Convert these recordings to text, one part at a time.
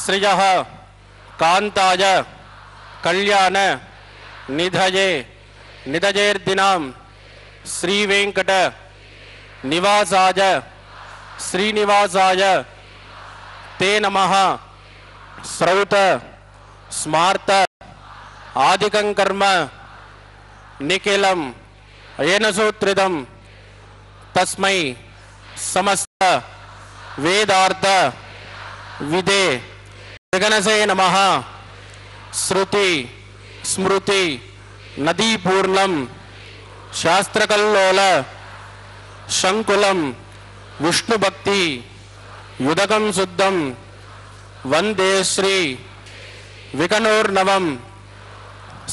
श्रियः कांताय कल्याण निधये निधयेर्दिनां श्रीवेंकट निवासाय श्रीनिवासाय ते नमः। श्रौत स्मार्त आदिकं कर्म निखिलं येन सूत्रितं तस्मै समस्त वेदार्थ विदे जगनसे नमः। श्रुति स्मृति नदीपूर्णं शास्त्रकल्लोल शंकुलं विष्णुभक्ति युदकं शुद्धं वंदे श्री विकनोर्नवं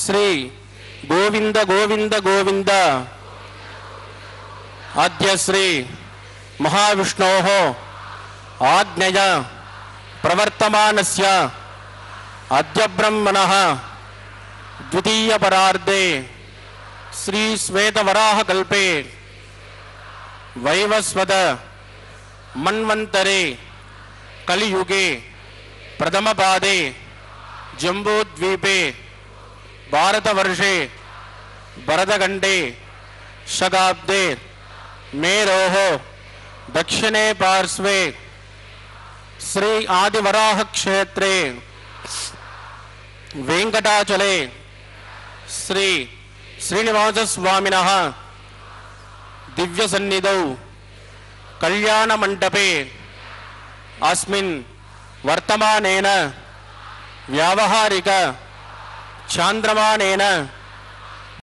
श्री गोविंद गोविंद गोविंद। अद्य श्री महाविष्णोः आज्ञया प्रवर्तमानस्य अद्य ब्रह्मणः द्वितीय परार्धे श्री श्वेतवराह कल्पे वैवस्वत मन्वन्तरे कलियुगे प्रथम पादे जम्बूद्वीपे भारतवर्षे भरतखण्डे शकाब्दे मेरोः दक्षिणे पार्श्वे श्री आदिवराह क्षेत्रे वेंकटाचले श्री श्रीनिवास स्वामिनः दिव्य सन्निधौ कल्याण मंडपे अस्मिन् वर्तमानेन व्यावहारिक चांद्रमानेन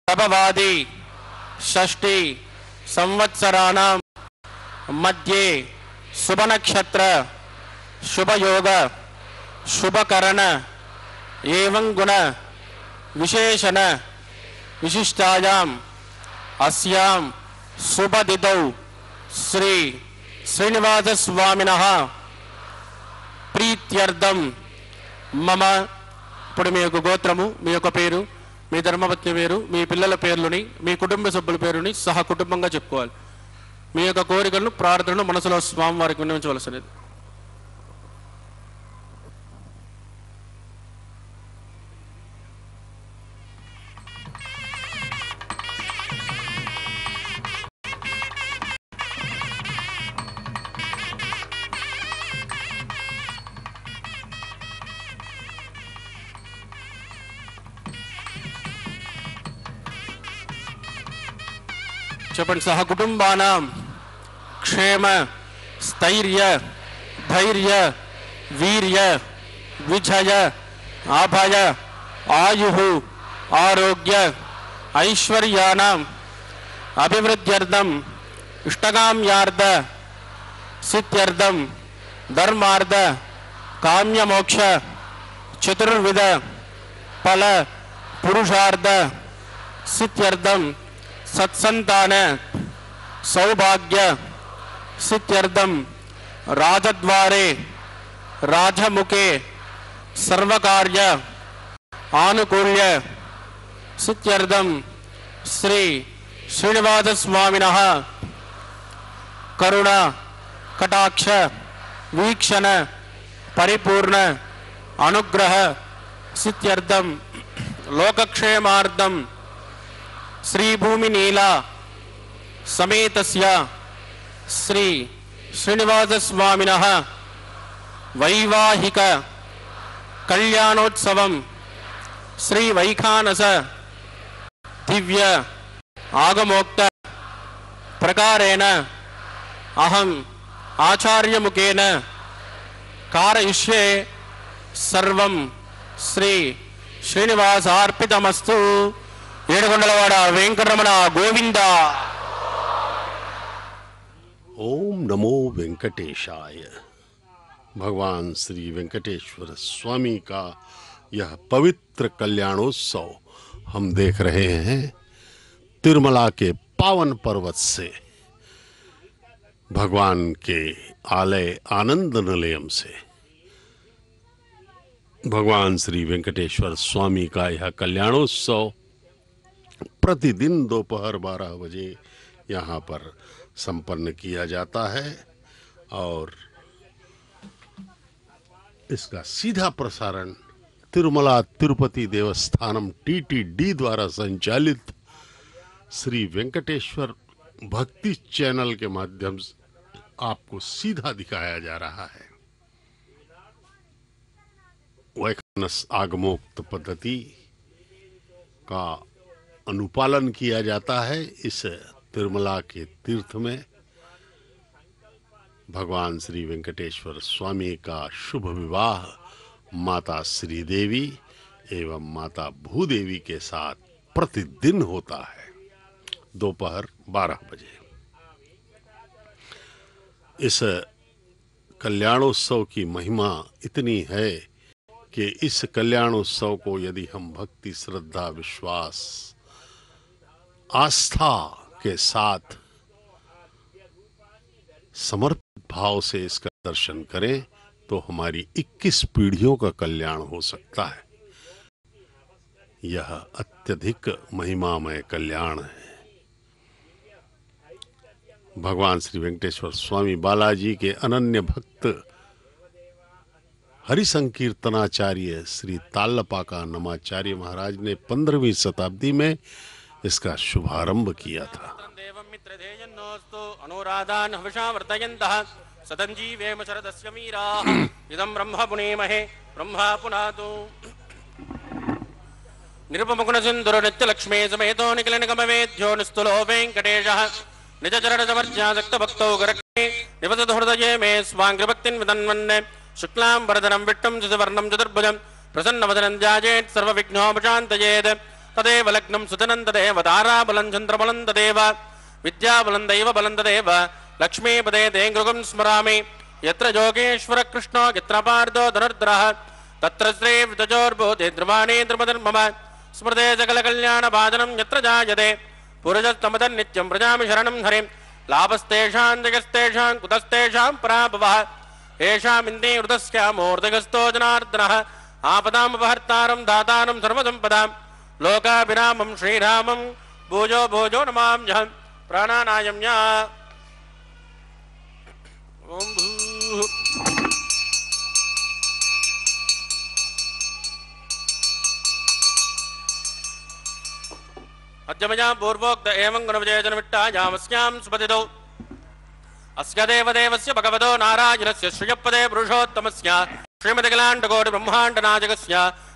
प्रभवादि षष्ठी संवत्सराणां मध्ये शुभ नक्षत्र शुभ योग शुभकरण एवं गुण विशेषण विशिष्टायां अस्यां शुभतिथौ श्री श्रीनिवास स्वामिनः प्रीत्यर्थं मम ఇప్పుడు మీ యొక్క గోత్రము మీ యొక్క పేరు మీ ధర్మపత్ని పేరు మీ పిల్లల పేర్లని మీ కుటుంబ సభ్యుల పేరుని సహ కుటుంబంగా చెప్పుకోవాలి. మీ యొక్క కోరికలను ప్రార్థనను మనసులో స్వామివారికి విన్నవించవలసినది. చెప్పండి. సహ కుటుంబానాం క్షేమ స్థైర్య ధైర్య వీర్య విజయ అభయ ఆయు ఆరోగ్య ఐశ్వర్యానాం అభివృద్ధ్యర్థం ఇష్టకామ్యార్థ సిద్ధ్యర్థం ధర్మార్థ కామ్యమోక్ష చతుర్విధ ఫల పురుషార్థ సిద్ధ్యర్థం सत्संतान सौभाग्य सिद्ध्यर्थम राजद्वारे राजमुखे सर्वकार्य आनुकूल्य सिद्ध्यर्थम श्री श्रीनिवास स्वामिनः करुणा कटाक्ष वीक्षण परिपूर्ण अनुग्रह सिद्ध्यर्थम लोकक्षेमार्थम श्री भूमि नीला समेतस्य श्री श्रीनिवास स्वामिनः वैवाहिक कल्याणोत्सवं श्री वैखानस दिव्य आगमोक्त प्रकारेण अहम आचार्य मुखेन कारयिष्ये सर्वं श्री श्रीनिवासार्पितमस्तु। ఏడుకొండలవాడ వెంకటరమణ గోవింద। ओम नमो वेंकटेशाय। भगवान श्री वेंकटेश्वर स्वामी का यह पवित्र कल्याणोत्सव हम देख रहे हैं तिरुमला के पावन पर्वत से, भगवान के आलय आनंद निलयम से। भगवान श्री वेंकटेश्वर स्वामी का यह कल्याणोत्सव प्रतिदिन दोपहर 12 बजे यहाँ पर संपन्न किया जाता है और इसका सीधा प्रसारण तिरुमला तिरुपति देवस्थानम TTD द्वारा संचालित श्री वेंकटेश्वर भक्ति चैनल के माध्यम से आपको सीधा दिखाया जा रहा है। वैखानस आगमोक्त पद्धति का अनुपालन किया जाता है। इस तिरुमला के तीर्थ में भगवान श्री वेंकटेश्वर स्वामी का शुभ विवाह माता श्रीदेवी एवं माता भूदेवी के साथ प्रतिदिन होता है दोपहर 12 बजे। इस कल्याणोत्सव की महिमा इतनी है कि इस कल्याणोत्सव को यदि हम भक्ति, श्रद्धा, विश्वास, आस्था के साथ समर्पित भाव से इसका दर्शन करें तो हमारी 21 पीढ़ियों का कल्याण हो सकता है। यह अत्यधिक महिमामय कल्याण है। भगवान श्री वेंकटेश्वर स्वामी बालाजी के अनन्य भक्त हरि संकीर्तनाचार्य श्री ताल्लपाका नमाचार्य महाराज ने 15वीं शताब्दी में इसका शुभारंभ किया था। अनुराधान हविषा वर्तयन्तः सदञ्जीवेम शरदस्य मीराः इदं ब्रह्म पुनेमहे ब्रह्मा पुनातु निरुपमुकुण सिंधुर नित्यलक्ष्मी समेतो निखिलनिगमवेद्यो निस्तुलो वेङ्कटेशः निजचरणसमर्ज्यासक्त भक्तौ गरक्षे निवसतु हृदये मे स्वाङ्घ्रिभक्तिं विदन्वन् शुक्लां वरदनं विष्णुं शशिवर्णं चतुर्भुजं प्रसन्नवदनं ध्यायेत् सर्वविघ्नोपशान्तयेत् तदेव लग्नं सुतनं तदेव ताराबलं चन्द्रबलं तदेव विद्याबलं दैवबलं तदेव लक्ष्मीपदे ते गृहं स्मरामि यत्र योगेश्वर कृष्णो यत्र पार्थो धनुर्धरः तत्र श्रीवितजोर्भूते ध्रुवाणी ध्रुवधर्मम स्मृते सकलकल्याणभाजनं यत्र जायते पुरुषस्तमतन्नित्यं व्रजामि शरणं हरिं लाभस्तेषां जगस्तेषां कुतस्तेषां पराभवः येषामिन्दे हृदस्यामूर्धगस्तो जनार्दनः आपदामपहर्तारं दातारं सर्वसम्पदां लोकाभिरामं श्रीरामं भोजो भोजो नमाम्यहं प्राणानायम्य ओम भूः अद्यमया पूर्वोक्त एवं गुणविजयजनविट्टायामस्यां सुपतितौ अस्य देवदेवस्य भगवतो नारायणस्य श्रियपदे पुरुषोत्तमस्य श्रीमदखिलाण्डकोटिब्रह्माण्डनायकस्य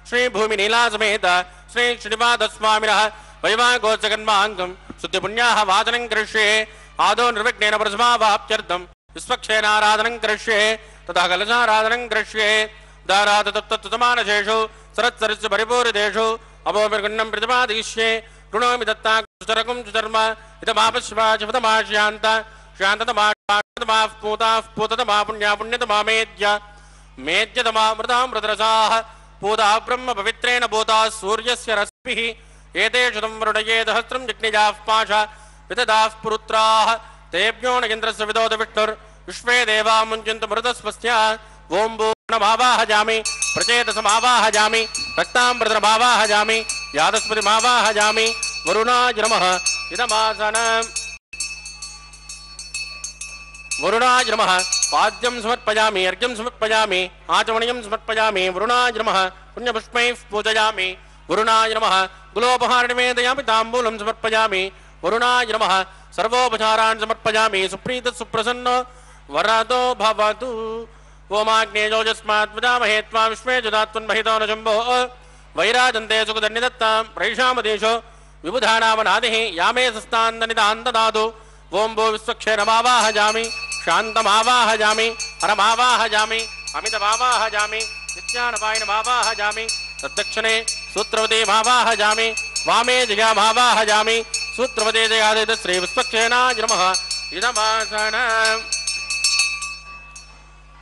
श्रीभूमिनीलासमेत श्री श्रीनिवासस्वामिनः वैवाहिकोत्सकन्माङ्गं शुद्धिपुण्याः वाचनं करिष्ये आदौ निर्विघ्नेन प्रथमावाप्त्यर्थं विश्वक्षेनाराधनं करिष्ये ततः कलशाराधनं करिष्ये दारातत्तत्तमानशेषु सरत्सरस्य परिपूरितेषु अभोमिर्गुण्डं प्रतिपादयिष्ये ऋणोमि दत्ताकुचरकुं चर्म इदमापश्वाचिपतमाश्यान्त शान्ततमाः पूताः पूततमा पुण्या पुण्यतमा मेद्य मेद्यतमा मृतामृतरसाः पूता ब्रह्म पवित्रेण भूताः सूर्यस्य रश्मिः एतेषु तं वरुणये सहस्रं जग्निजाः पाशा विददाः पुरुत्राः तेभ्यो न इन्द्रस्य विदोद विष्णुर्विश्वे देवा मुञ्चन्तु मृतस्वस्य ओं भूर्णमावाहजामि प्रचेतसमावाहजामि रक्ताम्बरधरमावाहजामि यादस्पतिमावाहजामि वरुणाय नमः इदमासनम् वरुणाय नमः पाद्यं समर्पयामि अर्घ्यं समर्पयामि आचमनीयं समर्पयामि वरुणाय नमः पुण्यपुष्पैः पूजयामि वरुणाय नमः गुलोपहारं निवेदयामि ताम्बूलं समर्पयामि वरुणाय नमः सर्वोपचारान् समर्पयामि सुप्रीतः सुप्रसन्नो वरदो भवतु ओमाग्नेयोजस्मात् वदामहे त्वा विश्वे जदात्वन्महितो न शम्भो वैराजन्ते सुखदन्निदत्तां प्रैषामदेशो विबुधानामनादिः यामे सस्तान्दनिदान् ददातु ओं भो विश्वक्षेणमावाहजामि शान्तमावाहजामि हरमावाहजामि अमितमावाहजामि नित्यानपायनमावाहजामि तद्दक्षिणे सूत्रवतीमावाहजामि वामे जयामावाहजामि सूत्रवते जयादित श्री विश्वक्षेणाय नमः इदमासनम्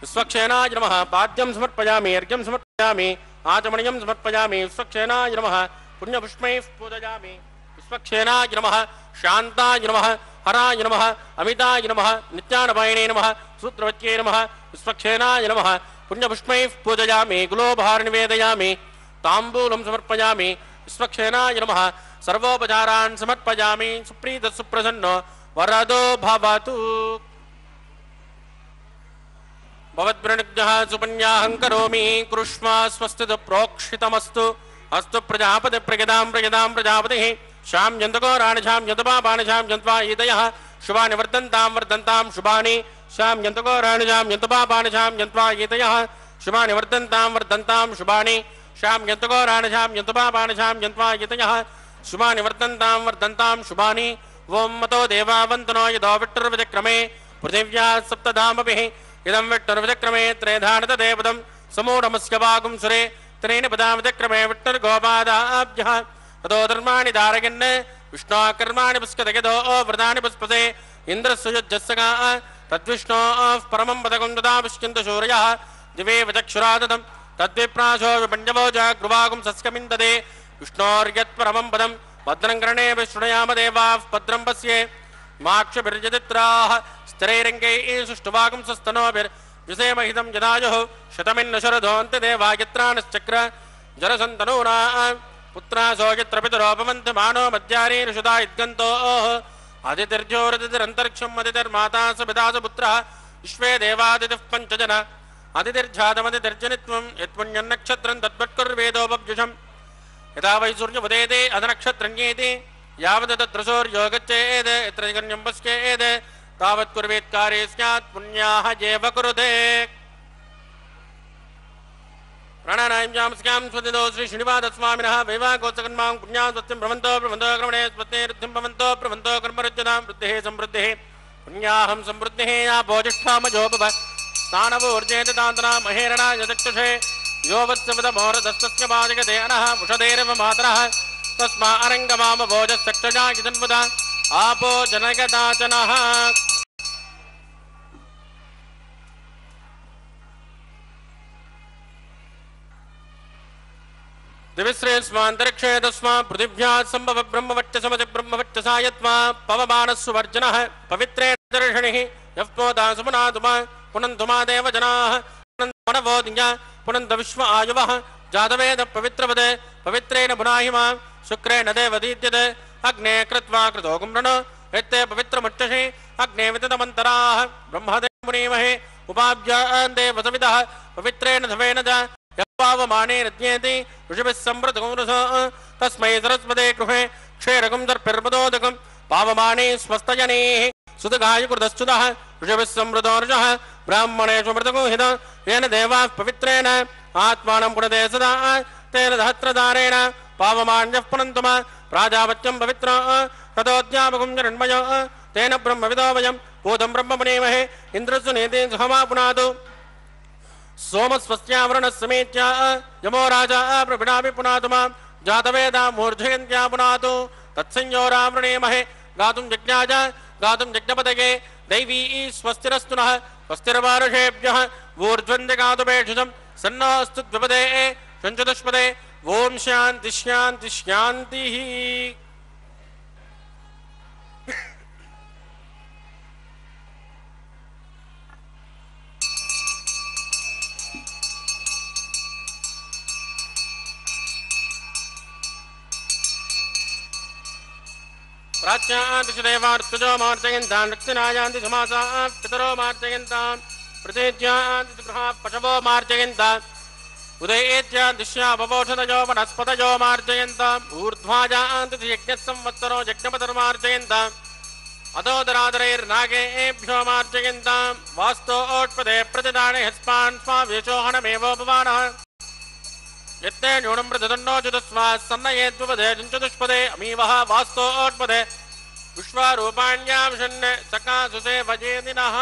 विश्वक्षेणाय नमः पाद्यं समर्पयामि अर्घ्यं समर्पयामि आचमनीयं समर्पयामि विश्वक्षेणाय नमः पुण्यपुष्पैः पूजयामि विश्वक्षेणाय नमः शान्ताय नमः हराय नमः अमिताय नमः नित्यानपायिने नमः सूत्रवत्यै नमः विश्वक्षेणाय नमः पुण्यपुष्पैः पूजयामि गुलोपहारं निवेदयामि ताम्बूलं समर्पयामि विश्वक्षेणाय नमः सर्वोपचारान् समर्पयामि सुप्रीतः सुप्रसन्नो वरदो भवतु भवद्वृणिग्धः सुपन्याहं करोमि कृष्मा स्वस्तिद प्रोक्षितमस्तु अस्तु प्रजापति प्रजदां प्रजापतिः शां जन्तको राणिशां जन्तपापाणिशां जन्त्वा ईदयः शुभानि वर्धन्तां शुभानि शां जन्तको राणिशां जन्तपापाणिशां जन्त्वा ईदयः शुभानि वर्धन्तां शुभानि शां जन्तको राणिशां जन्तपापाणिशां जन्त्वा ईदयः शुभानि वर्धन्तां शुभानि ओं मतो देवावन्तनो यदो विट्टुर्विचक्रमे पृथिव्या सप्तधामभिः इदं विट्टुर्विचक्रमे त्रेधानतदेवदं समूढमस्य वागुं सुरे त्रीणि पदाविचक्रमे विट्टुर्गोपादाभ्यः ततो धर्माणि धारयन् विष्णोकर्माणि पुष्कतयदो व्रतानि पुष्पसे इन्द्रस्य युज्जस्सगा तद्विष्णोः परमं पदकं तदा पुष्यन्त शूरयः दिवे वचक्षुरादतं तद्विप्राशो विपञ्चवो जागृवागुं सस्कमिन्ददे विष्णोर्यत्परमं पदं भद्रं कर्णे विष्णुयाम देवाः भद्रं पश्ये माक्षभिर्यदित्राः स्थिरैरङ्गैः सुष्ठुवागुं सस्तनोभिर्विषेमहितं जदायुः शतमिन्न शरदोऽन्तदेवायत्राणश्चक्र जरसन्तनूना पुत्रासो यत्र पितरो भवन्ति मानो मध्यारीरुषदा इद्गन्तोः अदितिर्ज्योरदितिरन्तरिक्षम् अदितिर्माता स पिता स पुत्रः विश्वे देवादितिः पञ्चजन अदितिर्जातमदितिर्जनित्वं यत्पुण्यन्नक्षत्रं तद्वत्कुर्वेदोपब्जुषम् यथा वै सूर्योदयते अधनक्षत्रण्येति यावदत्र सूर्यो गच्छेत् यत्र जगन्यं पश्येत् तावत् कुर्वेत्कार्ये स्यात् पुण्याः येव कुरुते प्राणानायं स्यां स्वदितो श्री श्रीनिवासस्वामिनः वैवाकोत्सकन्मां पुण्यां स्वस्तिं भ्रमन्तो क्रमणे स्वस्तिरुद्धिं भ्रमन्तो कर्मरुज्जनां वृद्धिः समृद्धिः पुण्याहं समृद्धिः या भोजिष्ठामजोपव स्थानवोर्जेत तान्तना महेरणा यदक्षुषे यो वत्सवदमोरदस्तस्य बाजगते अनः उषधेरव मातरः तस्मा अरङ्गमाम भोजस्तक्षजा किजन्वदा आपो जनगदाचनः दिविश्रेष्मान्तरिक्षे तस्मा पृथिव्यात् सम्भव ब्रह्मवच्चसमति ब्रह्मवच्चसायत्वा पवमानस्सुवर्जनः पवित्रेण दर्शनिः यः पोता सुपुनातुमा पुनन्तुमा देव जनाः पुनन्तमनवोदिन्या पुनन्त विश्व आयुवः जातवेद पवित्रपदे पवित्रेण पुनाहि मां शुक्रेण देवदीद्यते अग्ने कृत्वा कृतोगुं रण एते पवित्रमुच्चषे अग्ने विततमन्तराः ब्रह्मदेव मुनीमहे उपाभ्यान्ते वसविदः पवित्रेण धवेन च यत्पावमाने रज्ञेति ऋषिभिः सम्प्रतगुं रसः तस्मै सरस्वते गृहे क्षेरगुं दर्पिर्मदोदकं पावमाने स्वस्तजनेः सुतगायुकृतश्च्युतः ऋषिभिः सम्मृतो ऋषः ब्राह्मणेषु मृतगुहित येन देवाः पवित्रेण आत्मानं पुनते सदा तेन सहस्रदारेण पावमान्यः पुनन्तुम प्राजापत्यं पवित्र ततोऽध्यापकं जरण्मय तेन ब्रह्मविदो वयं भूतं ब्रह्ममुनीमहे इन्द्रस्य नीतिं सुहमा पुनातु सोमस्वस्यावरणः समेत्य यमो राजा प्रभिडापि पुनातु मां जातवेदा मूर्धयन्त्या पुनातु तत्संयोरावृणीमहे गातुं यज्ञाय गातुं यज्ञपदगे दैवी स्वस्तिरस्तु नः स्वस्तिर्वारुषेभ्यः ऊर्ध्वन्दिगातुपेक्षुषं सन्नोऽस्तु द्विपदे षञ्चतुष्पदे ओम शांति शांति शांतिः प्राच्यान्ति देवार्तजो मार्जयन्तान् रक्तिनायान्ति समासाः पितरो मार्जयन्तान् प्रत्येज्यान्ति गृहाः पशवो मार्जयन्तान् उदयेज्यादिश्यावबोधनयो वनस्पतयो मार्जयन्ताम् ऊर्ध्वाजान्ति यज्ञसंवत्सरो यज्ञपतिर्मार्जयन्ताम् अदोदरादरैर्नागेभ्यो मार्जयन्ताम् वास्तोष्पदे प्रतिदाने हस्मान् स्वावेशोहनमेवोपमानः यत्ते न्यूनं प्रदन्नो चतुस्वा सन्नयेद्वपदे चतुष्पदे अमीवः वास्तोष्पदे विश्वारूपाण्याविशन् सकासुसे भजेदिनः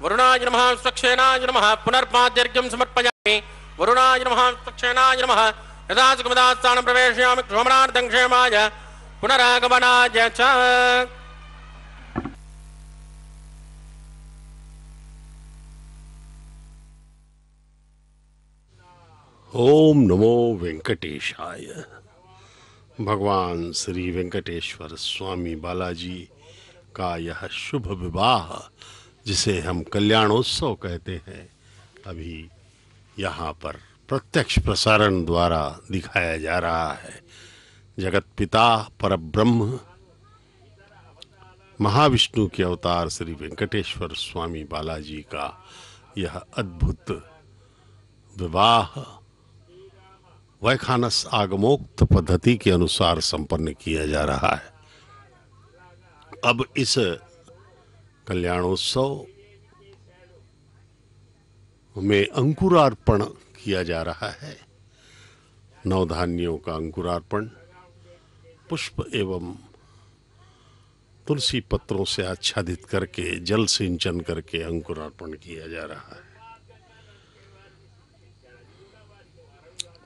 वरुणाय नमः स्वक्षेणाय नमः पुनर्पाद्यर्घ्यं समर्पयामि वरुणाय नमः स्वक्षेणाय नमः यदा सुखमदास्थानं प्रवेशयामि क्षोमणार्थं क्षेमाय पुनरागमनाय च ओम नमो वेंकटेशाय। भगवान श्री वेंकटेश्वर स्वामी बालाजी का यह शुभ विवाह जिसे हम कल्याणोत्सव कहते हैं, अभी यहाँ पर प्रत्यक्ष प्रसारण द्वारा दिखाया जा रहा है। जगत पिता परब्रह्म महाविष्णु के अवतार श्री वेंकटेश्वर स्वामी बालाजी का यह अद्भुत विवाह वैखानस आगमोक्त पद्धति के अनुसार संपन्न किया जा रहा है। अब इस कल्याणोत्सव में अंकुरार्पण किया जा रहा है। नवधान्यों का अंकुरार्पण पुष्प एवं तुलसी पत्रों से आच्छादित करके जल सिंचन करके अंकुरार्पण किया जा रहा है।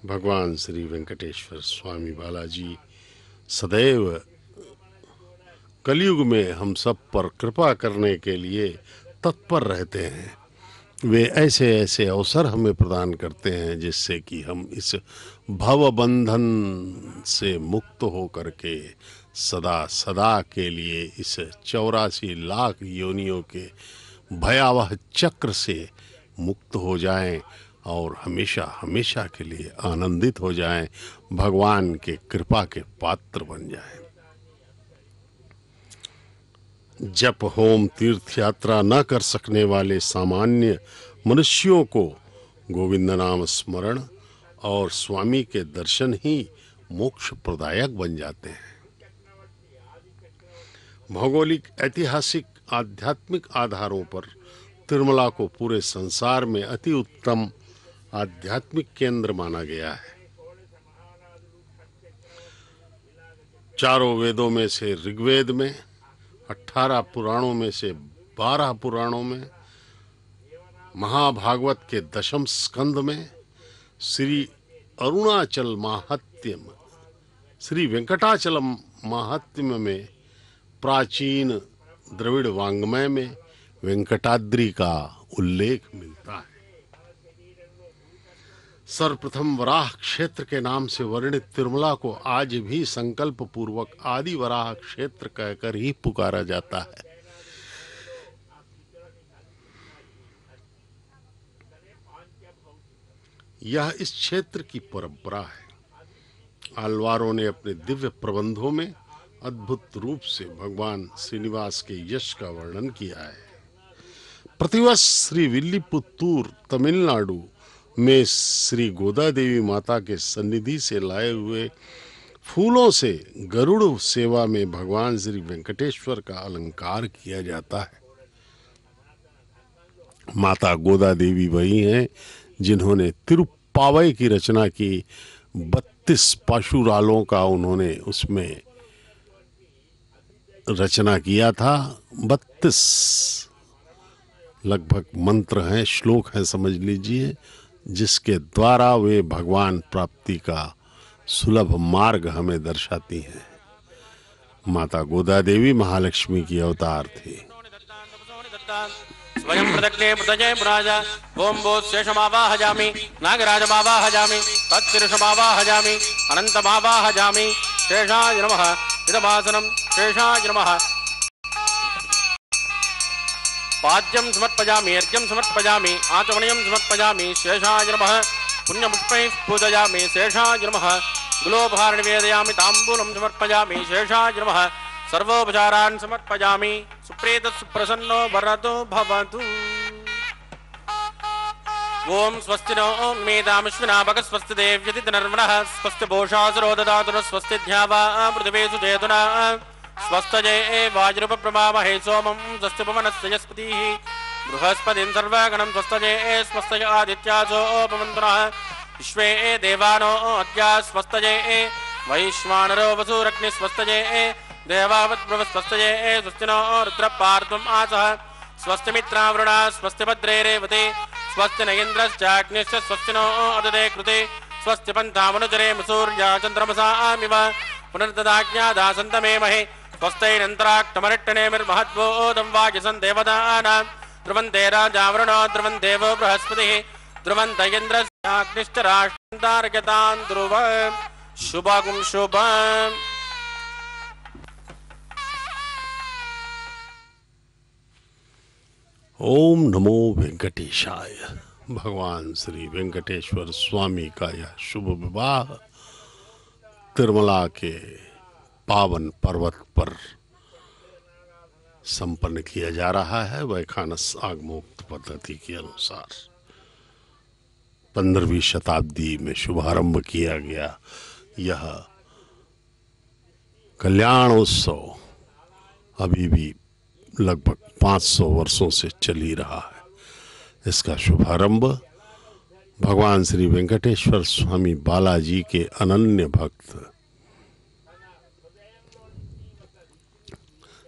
भगवान श्री वेंकटेश्वर स्वामी बालाजी सदैव कलयुग में हम सब पर कृपा करने के लिए तत्पर रहते हैं। वे ऐसे ऐसे अवसर हमें प्रदान करते हैं जिससे कि हम इस भव बंधन से मुक्त हो करके सदा सदा के लिए इस 84 लाख योनियों के भयावह चक्र से मुक्त हो जाएं और हमेशा हमेशा के लिए आनंदित हो जाएं, भगवान के कृपा के पात्र बन जाएं। जप होम तीर्थ यात्रा न कर सकने वाले सामान्य मनुष्यों को गोविंद नाम स्मरण और स्वामी के दर्शन ही मोक्ष प्रदायक बन जाते हैं। भौगोलिक, ऐतिहासिक, आध्यात्मिक आधारों पर तिरुमला को पूरे संसार में अति उत्तम आध्यात्मिक केंद्र माना गया है। चारों वेदों में से ऋग्वेद में, 18 पुराणों में से 12 पुराणों में, महाभागवत के 10वें स्कंद में, श्री अरुणाचल माहात्म्य, श्री वेंकटाचलम माहात्म्य में, प्राचीन द्रविड़ वांग्मय में वेंकटाद्रि का उल्लेख मिलता है। सर्वप्रथम वराह क्षेत्र के नाम से वर्णित तिरुमला को आज भी संकल्प पूर्वक आदि वराह क्षेत्र कहकर ही पुकारा जाता है। यह इस क्षेत्र की परंपरा है। आलवारों ने अपने दिव्य प्रबंधों में अद्भुत रूप से भगवान श्रीनिवास के यश का वर्णन किया है। प्रतिवर्ष श्री विल्लीपुत्तूर तमिलनाडु में श्री गोदा देवी माता के सन्निधि से लाए हुए फूलों से गरुड़ सेवा में भगवान श्री वेंकटेश्वर का अलंकार किया जाता है। माता गोदा देवी वही हैं जिन्होंने तिरुप्पावई की रचना की। 32 पाशुरालों का उन्होंने उसमें रचना किया था। 32 लगभग मंत्र हैं, श्लोक हैं समझ लीजिए, जिसके द्वारा वे भगवान प्राप्ति का सुलभ मार्ग हमें दर्शाती हैं। माता गोदा देवी महालक्ष्मी की अवतार थी। स्वयं प्रदक्षिणे प्रतजय पुराजा ओम बोध शेषमावाहजामि नागराजमावाहजामि तत्पुरुषमावाहजामि अनंतमावाहजामि शेषाय नमः इदमासनं शेषाय नमः पाद्यं समर्पयामि अर्घ्यं समर्पयामि आचमनीयं समर्पयामि शेषाय नमः पुण्यपुष्पैः पूजयामि शेषाय नमः गुलोपहार निवेदयामि ताम्बूलं समर्पयामि शेषाय नमः सर्वोपचारान् समर्पयामि सुप्रीतः सुप्रसन्नो वरदो भवतु। ओम स्वस्ति नो मेधामश्विना भगः स्वस्ति देव्यतितनर्वणः स्वस्ति भूषासुरो ददातु स्वस्ति ध्यावा पृथिवी सुचेतुना स्वस्तये वाजुरूपप्रमामहे सोमं स्वस्ति पवनस्य यस्पतिः बृहस्पतिं सर्वगणं स्वस्तये स्वस्तय आदित्यासो पवन्तुनः विश्वे देवानो अद्या स्वस्तये वैश्वानरो वसुरग्निः स्वस्तये देवावद्ब्रवस्वस्तये स्वस्ति नो रुद्रपार्त्वम् आसः स्वस्ति मित्रावरुणा स्वस्ति भद्रे रेवते स्वस्ति न इन्द्रश्चाग्निश्च स्वस्ति नो अदते कृते स्वस्ति पन्थामनुचरे सूर्या चन्द्रमसामिव पुनर्ददाज्ञादासन्तमे महे स्वस्तैरन्तराक्तमरिट्टनेमिर्महद्वोदं वाजसन् देवतानां ध्रुवन्ते राजावरुणो ध्रुवन् देवो बृहस्पतिः ध्रुवन्त इन्द्रश्चाग्निश्च राष्ट्रन्तार्गतान् ध्रुवम् शुभगुं शुभम्। ओम नमो वेंकटेशाय। भगवान श्री वेंकटेश्वर स्वामी का यह शुभ विवाह तिरुमला के पावन पर्वत पर संपन्न किया जा रहा है। वैखानस आगमोक्त पद्धति के अनुसार 15वीं शताब्दी में शुभारंभ किया गया यह कल्याणोत्सव अभी भी लगभग 500 वर्षों से चल ही रहा है। इसका शुभारंभ भगवान श्री वेंकटेश्वर स्वामी बालाजी के अनन्य भक्त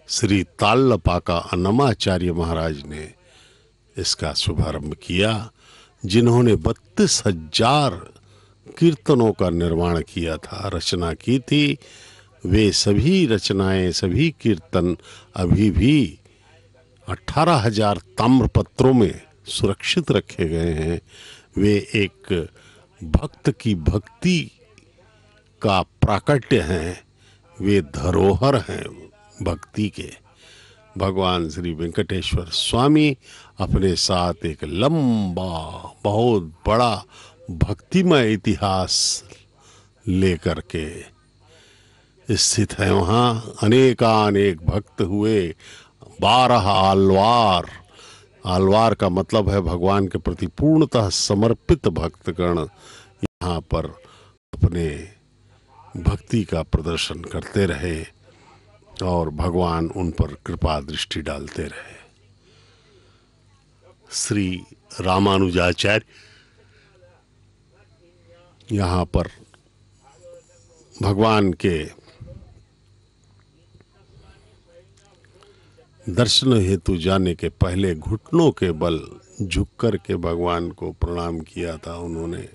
श्री ताल्लपाका अन्नमाचार्य महाराज ने इसका शुभारंभ किया, जिन्होंने 32,000 कीर्तनों का निर्माण किया था, रचना की थी। वे सभी रचनाएं, सभी कीर्तन अभी भी 18,000 ताम्रपत्रों में सुरक्षित रखे गए हैं। वे एक भक्त की भक्ति का प्राकट्य हैं, वे धरोहर हैं भक्ति के। भगवान श्री वेंकटेश्वर स्वामी अपने साथ एक लंबा, बहुत बड़ा भक्तिमय इतिहास लेकर के स्थित है। वहाँ अनेकानेक भक्त हुए, 12 आलवार। आलवार का मतलब है भगवान के प्रति पूर्णतः समर्पित भक्तगण यहाँ पर अपने भक्ति का प्रदर्शन करते रहे और भगवान उन पर कृपा दृष्टि डालते रहे। श्री रामानुजाचार्य यहाँ पर भगवान के दर्शन हेतु जाने के पहले घुटनों के बल झुककर के भगवान को प्रणाम किया था उन्होंने,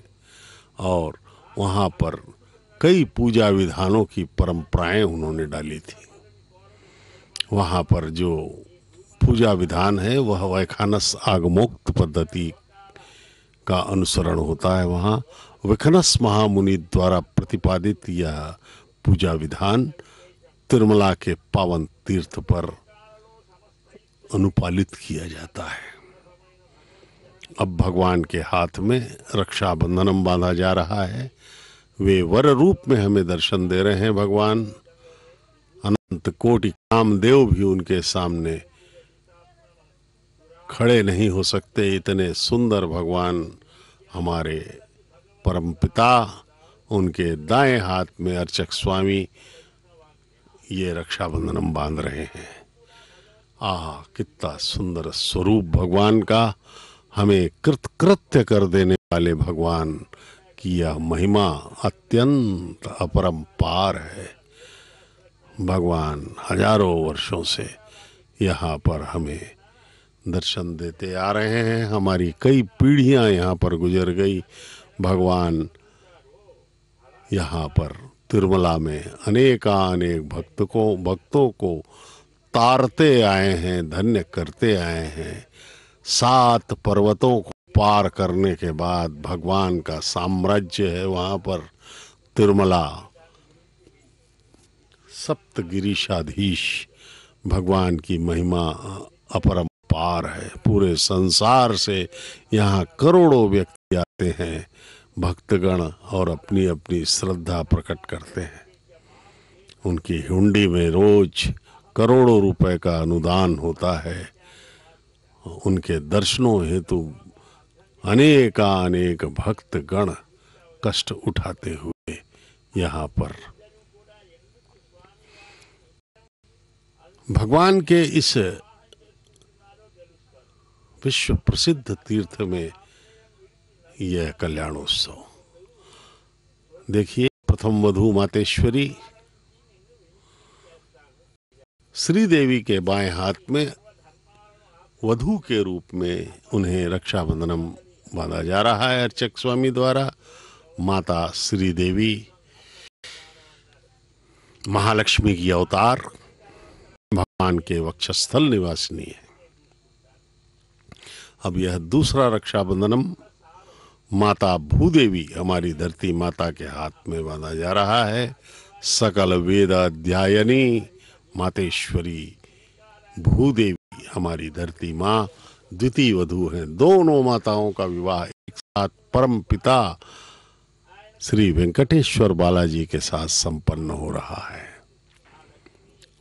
और वहाँ पर कई पूजा विधानों की परंपराएं उन्होंने डाली थी। वहाँ पर जो पूजा विधान है वह वैखानस आगमोक्त पद्धति का अनुसरण होता है। वहाँ वैखानस महामुनि द्वारा प्रतिपादित यह पूजा विधान तिरुमला के पावन तीर्थ पर अनुपालित किया जाता है। अब भगवान के हाथ में रक्षाबंधनम बांधा जा रहा है। वे वर रूप में हमें दर्शन दे रहे हैं। भगवान अनंत कोटि कामदेव भी उनके सामने खड़े नहीं हो सकते, इतने सुंदर भगवान हमारे परमपिता। उनके दाएं हाथ में अर्चक स्वामी ये रक्षाबंधनम बांध रहे हैं। कितना सुंदर स्वरूप भगवान का। हमें कृतकृत्य कर देने वाले भगवान की यह महिमा अत्यंत अपरंपार है। भगवान हजारों वर्षों से यहाँ पर हमें दर्शन देते आ रहे हैं। हमारी कई पीढ़ियां यहाँ पर गुजर गई। भगवान यहाँ पर तिरुमला में अनेकानेक भक्तों को तारते आए हैं, धन्य करते आए हैं। 7 पर्वतों को पार करने के बाद भगवान का साम्राज्य है वहाँ पर तिरुमला। सप्तगिरीशाधीश भगवान की महिमा अपरंपार है। पूरे संसार से यहाँ करोड़ों व्यक्ति आते हैं, भक्तगण, और अपनी अपनी श्रद्धा प्रकट करते हैं। उनकी हुंडी में रोज करोड़ों रुपए का अनुदान होता है। उनके दर्शनों हेतु अनेक भक्तगण कष्ट उठाते हुए यहाँ पर भगवान के इस विश्व प्रसिद्ध तीर्थ में यह कल्याणोत्सव देखिए। प्रथम वधू मातेश्वरी श्री देवी के बाएं हाथ में वधू के रूप में उन्हें रक्षाबंधनम बांधा जा रहा है अर्चक स्वामी द्वारा। माता श्री देवी महालक्ष्मी की अवतार, भगवान के वक्षस्थल निवासिनी है। अब यह दूसरा रक्षाबंधनम माता भूदेवी, हमारी धरती माता के हाथ में बांधा जा रहा है। सकल वेद अध्यायनी मातेश्वरी भूदेवी, हमारी धरती माँ द्वितीय वधू हैं। दोनों माताओं का विवाह एक साथ परम पिता श्री वेंकटेश्वर बालाजी के साथ संपन्न हो रहा है।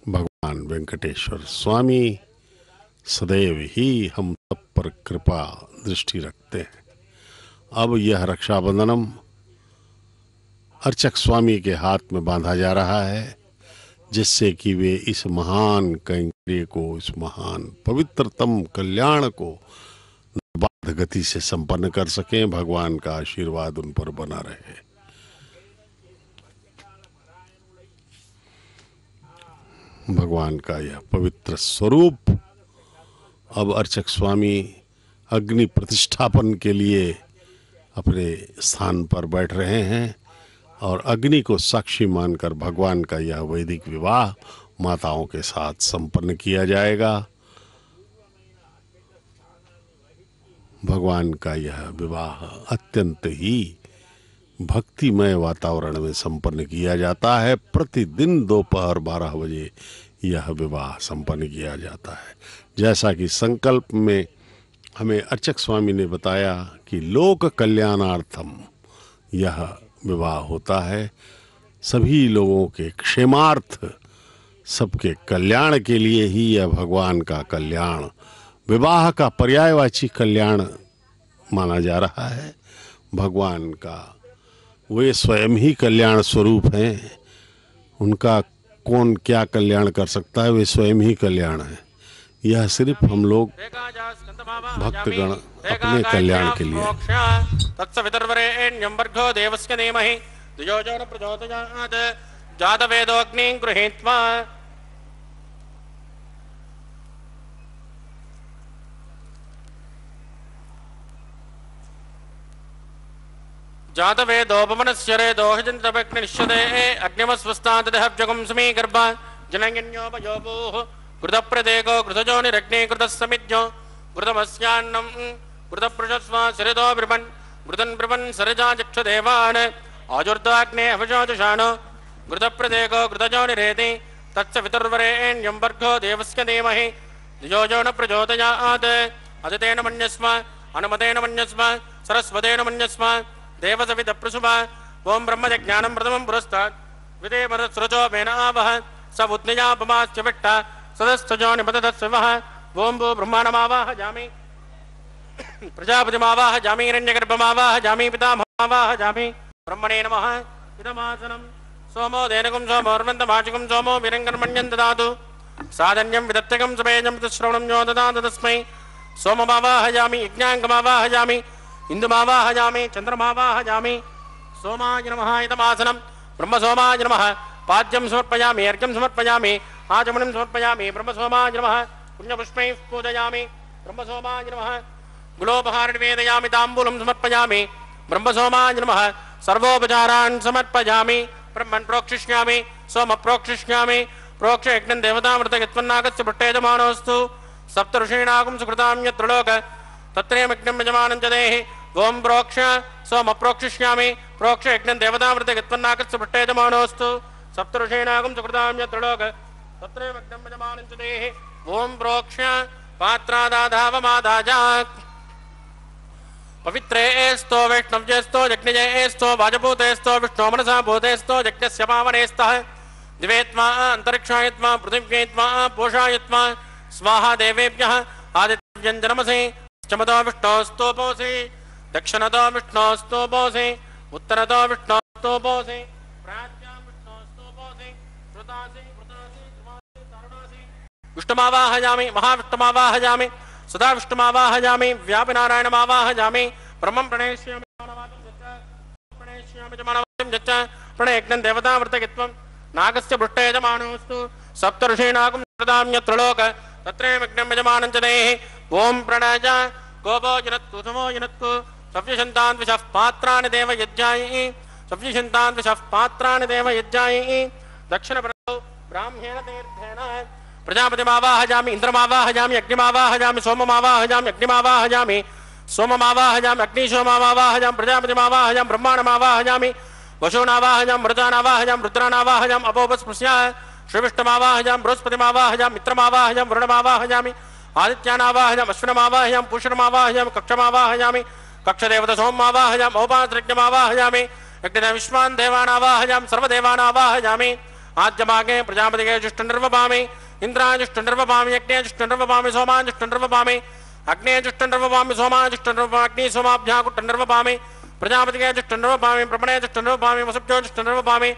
भगवान वेंकटेश्वर स्वामी सदैव ही हम सब पर कृपा दृष्टि रखते हैं। अब यह रक्षाबंधनम अर्चक स्वामी के हाथ में बांधा जा रहा है, जिससे कि वे इस महान कैंक्रिय को, इस महान पवित्रतम कल्याण को निर्बाध गति से संपन्न कर सकें। भगवान का आशीर्वाद उन पर बना रहे। भगवान का यह पवित्र स्वरूप अब अर्चक स्वामी अग्नि प्रतिष्ठापन के लिए अपने स्थान पर बैठ रहे हैं और अग्नि को साक्षी मानकर भगवान का यह वैदिक विवाह माताओं के साथ संपन्न किया जाएगा। भगवान का यह विवाह अत्यंत ही भक्तिमय वातावरण में संपन्न किया जाता है। प्रतिदिन दोपहर 12 बजे यह विवाह संपन्न किया जाता है। जैसा कि संकल्प में हमें अर्चक स्वामी ने बताया कि लोक कल्याणार्थम यह विवाह होता है। सभी लोगों के क्षेमार्थ, सबके कल्याण के लिए ही यह भगवान का कल्याण, विवाह का पर्यायवाची कल्याण माना जा रहा है। भगवान का वे स्वयं ही कल्याण स्वरूप हैं। उनका कौन क्या कल्याण कर सकता है, वे स्वयं ही कल्याण है। यह सिर्फ हम लोग भक्तगण अपने कल्याण के लिए जातवेदोपमनस्यरे दोहजन्तवग्निश्यते अग्निमस्वस्तादहव्यगं समीगर्भ जनयन्योपयोपुः कृतप्रदेको कृतजोनिरग्ने कृतस्समिज्ञो कृतमस्यान्नं कृतपृषस्वा सरिदो ब्रह्मन् कृतन् ब्रह्मन् सरजा चक्षुदेवान् आजुर्दाग्ने अवशोदशानो कृतप्रदेको कृतजोनिरेति तच्च वितुर्वरेण्यं वर्गो देवस्य धीमहि धियो यो न प्रचोदयात् अदितेन मन्यस्म अनुमतेन मन्यस्म सरस्वतेन मन्यस्म देवसविदप्रसुभ ओं ब्रह्मज्ञानं प्रथमं पुरस्तात् विदेवरस्रजो मेनावह स उद्नियापमास्य विट्ट सदस्तजो निपतदस्वः ओं भू ब्रह्माणमावाहयामि प्रजापतिमावाहयामि हिरण्यगर्भमावाहयामि पितामहमावाहयामि ब्रह्मणे नमः इदमासनं सोमो धेनुकं सोमोर्वन्तभाषिकं सोमो विरङ्गन्मण्यं ददातु साधन्यं विदत्तकं समेजं श्रवणं यो ददातु तस्मै सोममावाहयामि यज्ञाङ्गमावाहयामि इंदुमावाहयामि चंद्रमावाहयामि सोमाय नमः इदमासनं ब्रह्मसोमाय नमः पाद्यं समर्पयामि अर्घ्यं समर्पयामि आचमनं समर्पयामि ब्रह्मसोमाय नमः पुण्यपुष्पैः पूजयामि ब्रह्मसोमाय नमः गुलोपहार निवेदयामि ताम्बूलं समर्पयामि ब्रह्मसोमाय नमः सर्वोपचारान् समर्पयामि ब्रह्मन् प्रोक्षिष्यामि सोम प्रोक्षिष्यामि प्रोक्ष यज्ञं देवतामृतयत्वन्नागस्य भट्टेजमानोऽस्तु सप्तऋषीणागं सुकृतां यत्रलोक तत्रयमग्नं यजमानं च देहि ओं प्रोक्ष सोम प्रोक्षिष्यामि प्रोक्ष यज्ञं देवतामृतयत्वन्नागस्य भट्टेजमानोऽस्तु सप्तऋषीणागं सुकृतां यत्रलोक तत्रयमग्नं यजमानं च देहि ओं प्रोक्ष पात्रादाधावमादाजात् पवित्रेस्तो वैष्णव्यस्तो यज्ञजेस्तो वाजभूतेस्तो विष्णो मनसा भूतेस्तो यज्ञस्य पावनेस्तः दिवेत्वा अंतरिक्षायत्वा पृथिव्येत्वा पोषायत्वा स्वाहा देवेभ्यः आदित्यव्यञ्जनमसि चमतो विष्णोस्तोपोसि दक्षिणतो विष्णोस्तोपोसि उत्तरतो विष्णोस्तोपोसि प्राच्यां विष्णोस्तोपोसि श्रुतासि वृतासि ध्रुवासि तारुणासि विष्णुमावाहयामि महाविष्णुमावाहयामि सदा विष्णुमावाहयामि व्यापिनारायणमावाहयामि ब्रह्मं प्रणेष्यामि प्रणयज्ञं देवतामृतयत्वं नागस्य पृष्ठे यजमानोऽस्तु सप्तऋषीणागं प्रदां यत्रलोक तत्रयमग्नं यजमानं च देहि ओं प्रणय गोपो जनत्तु समो जनत्तु सव्यशन्तान् विशः पात्राणि देव यज्ञायै सव्यशन्तान् विशः पात्राणि देव यज्ञायै दक्षिणप्रदौ ब्राह्मेण तीर्थेन प्रजापतिमावाहयामि इन्द्रमावाहयामि अग्निमावाहयामि सोममावाहयामि अग्निमावाहयामि सोममावाहयामि अग्निशोममावाहयामि प्रजापतिमावाहयामि ब्रह्माणमावाहयामि वशूनावाहयामि मृतानावाहयामि रुद्रानावाहयामि अपोपस्पृश्य श्रीविष्णुमावाहयामि बृहस्पतिमावाहयामि मित्रमावाहयामि वरुणमावाहयामि आदित्यानावाहयामि अश्विनमावाहयामि पूषणमावाहयामि कक्षमावाहयामि कक्षदेवतसोममावाहयामि औपासृज्ञमावाहयामि यज्ञ विश्वान् देवानावाहयामि सर्वदेवानावाहयामि आद्यमागे प्रजापतिगे जुष्टनिर्वपामि इन्द्राजुष्टनिर्वपामि यज्ञेजुष्टनिर्वपामि सोमाजुष्टनिर्वपामि अग्नेजुष्टनिर्वपामि सोमाजुष्टनिर्वपामि अग्नि सोमाभ्याकुष्टनिर्वपामि प्रजापतिगे जुष्टनिर्वपामि ब्रह्मणे जुष्टनिर्वपामि वसुभ्यो जुष्टनिर्वपामि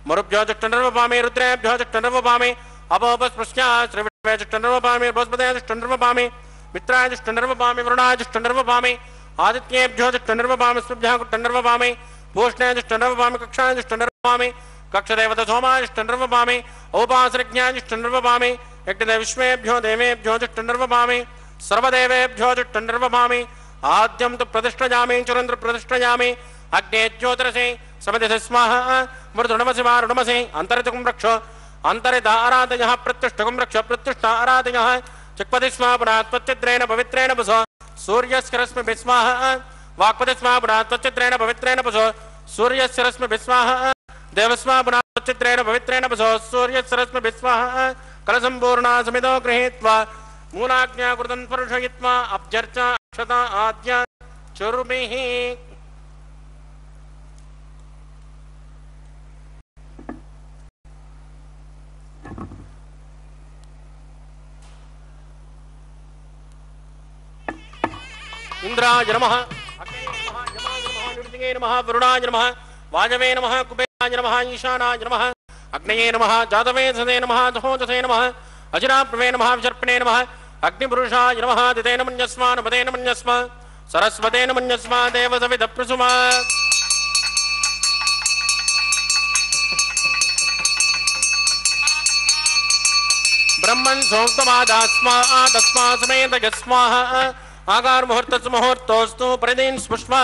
मरुभ्यो जुष्टनिर्वपामि रुद्रेभ्यो जुष्टनिर्वपामि अपोपस्पृश्या श्रीविष्णवे जुष्टनिर्वपामि बृहस्पते जुष्टनिर्वपामि मित्राय जुष्टनिर्वपामि वरुणाय जुष्टनिर्वपामि आदित्येभ्यो जुष्टनिर्वपामि स्पृभ्याकुष्टनिर्वपामि पूष्णे जुष्टनिर्वपामि कक्षाय जुष्टनिर्वपामि कक्षदेवत सोमाय जुष्टनिर्वपामि औपासृज्ञाय जुष्टनिर्वपामि यज्ञ विश्वेभ्यो देवेभ्यो जुष्टनिर्वपामि सर्वदेवेभ्यो जुष्टनिर्वपामि आद्यं तु प्रतिष्ठयामि चुरन्द्र प्रतिष्ठयामि अग्ने ज्योतिरसि समदिति स्वाहा मृदुणमसि वारुणमसि अन्तरितुं रक्ष अन्तरिता आराधयः प्रत्युष्टकुं रक्ष प्रत्युष्ट आराधयः चिक्पति स्वा पुरात्पत्यत्रेण पवित्रेण पुष सूर्यस्य रश्मिभिः स्वाहा वाक्पति स्वा पुरात्पत्यत्रेण पवित्रेण पुष सूर्यस्य रश्मिभिः स्वाहा देवस्वा पुरात्पत्यत्रेण पवित्रेण पुष सूर्यस्य रश्मिभिः स्वाहा कलसम्पूर्णा समितो गृहीत्वा मूलाज्ञा कृतं स्पर्शयित्वा अब्जर्चा अक्षता आद्या चुर्भिः इंद्राय नमः अग्नये नमः यमाय नमः नृसिंहे नमः वरुणाय नमः वाजवे नमः कुबेराय नमः ईशानाय नमः अग्नये नमः जातवेदसे नमः दहोदसे नमः अजराप्रवे नमः विसर्पणे नमः अग्निपुरुषाय नमः दितेन मन्यस्मा नपतेन मन्यस्मा सरस्वतेन मन्यस्मा देवसविधप्रसुमा ब्रह्मन् सोक्तमादास्मा समेत यस्माः आकार मुहूर्तोस्तु परिदीन स्पुष्मा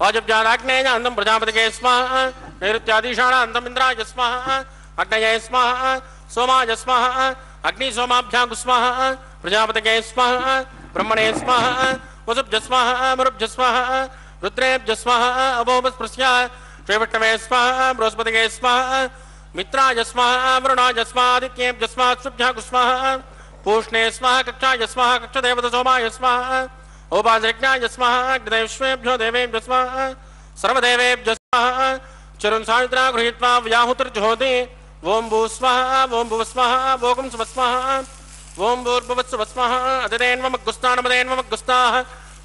वाजब्जाग्नेय अंतम प्रजापतिगे स्वाहा नैऋत्यादिशाणा अंतम इंद्राय स्वाहा अग्नये स्वाहा सोमाय स्वाहा अग्नि सोमाभ्यां स्वाहा प्रजापतिगे स्वाहा ब्रह्मणे स्वाहा वसुभ्य स्वाहा मरुभ्य स्वाहा रुद्रेभ्य स्वाहा अभोपस्पृश्या श्रीविष्णवे स्वाहा बृहस्पतिगे स्वाहा मित्राय स्वाहा वरुणाय स्वाहा आदित्येभ्य स्वाहा शुभ्या स्वाहा पूष्णे स्वाहा कक्षाय स्वाहा कक्षदेवत सोमाय स्वाहा औपासृज्ञाय स्वाहा अग्निदेवेभ्यो देवेभ्यो स्वाहा सर्वदेवेभ्यो स्वाहा चरुन् सावित्रा गृहीत्वा व्याहुतिर्जुहोति ओं भू स्वाहा ओं भुव स्वाहा ओं सुव स्वाहा ओं भूर्भुवस्सुव स्वाहा अदितेन्वमग्गुस्तानमदेन्वमग्गुस्ताः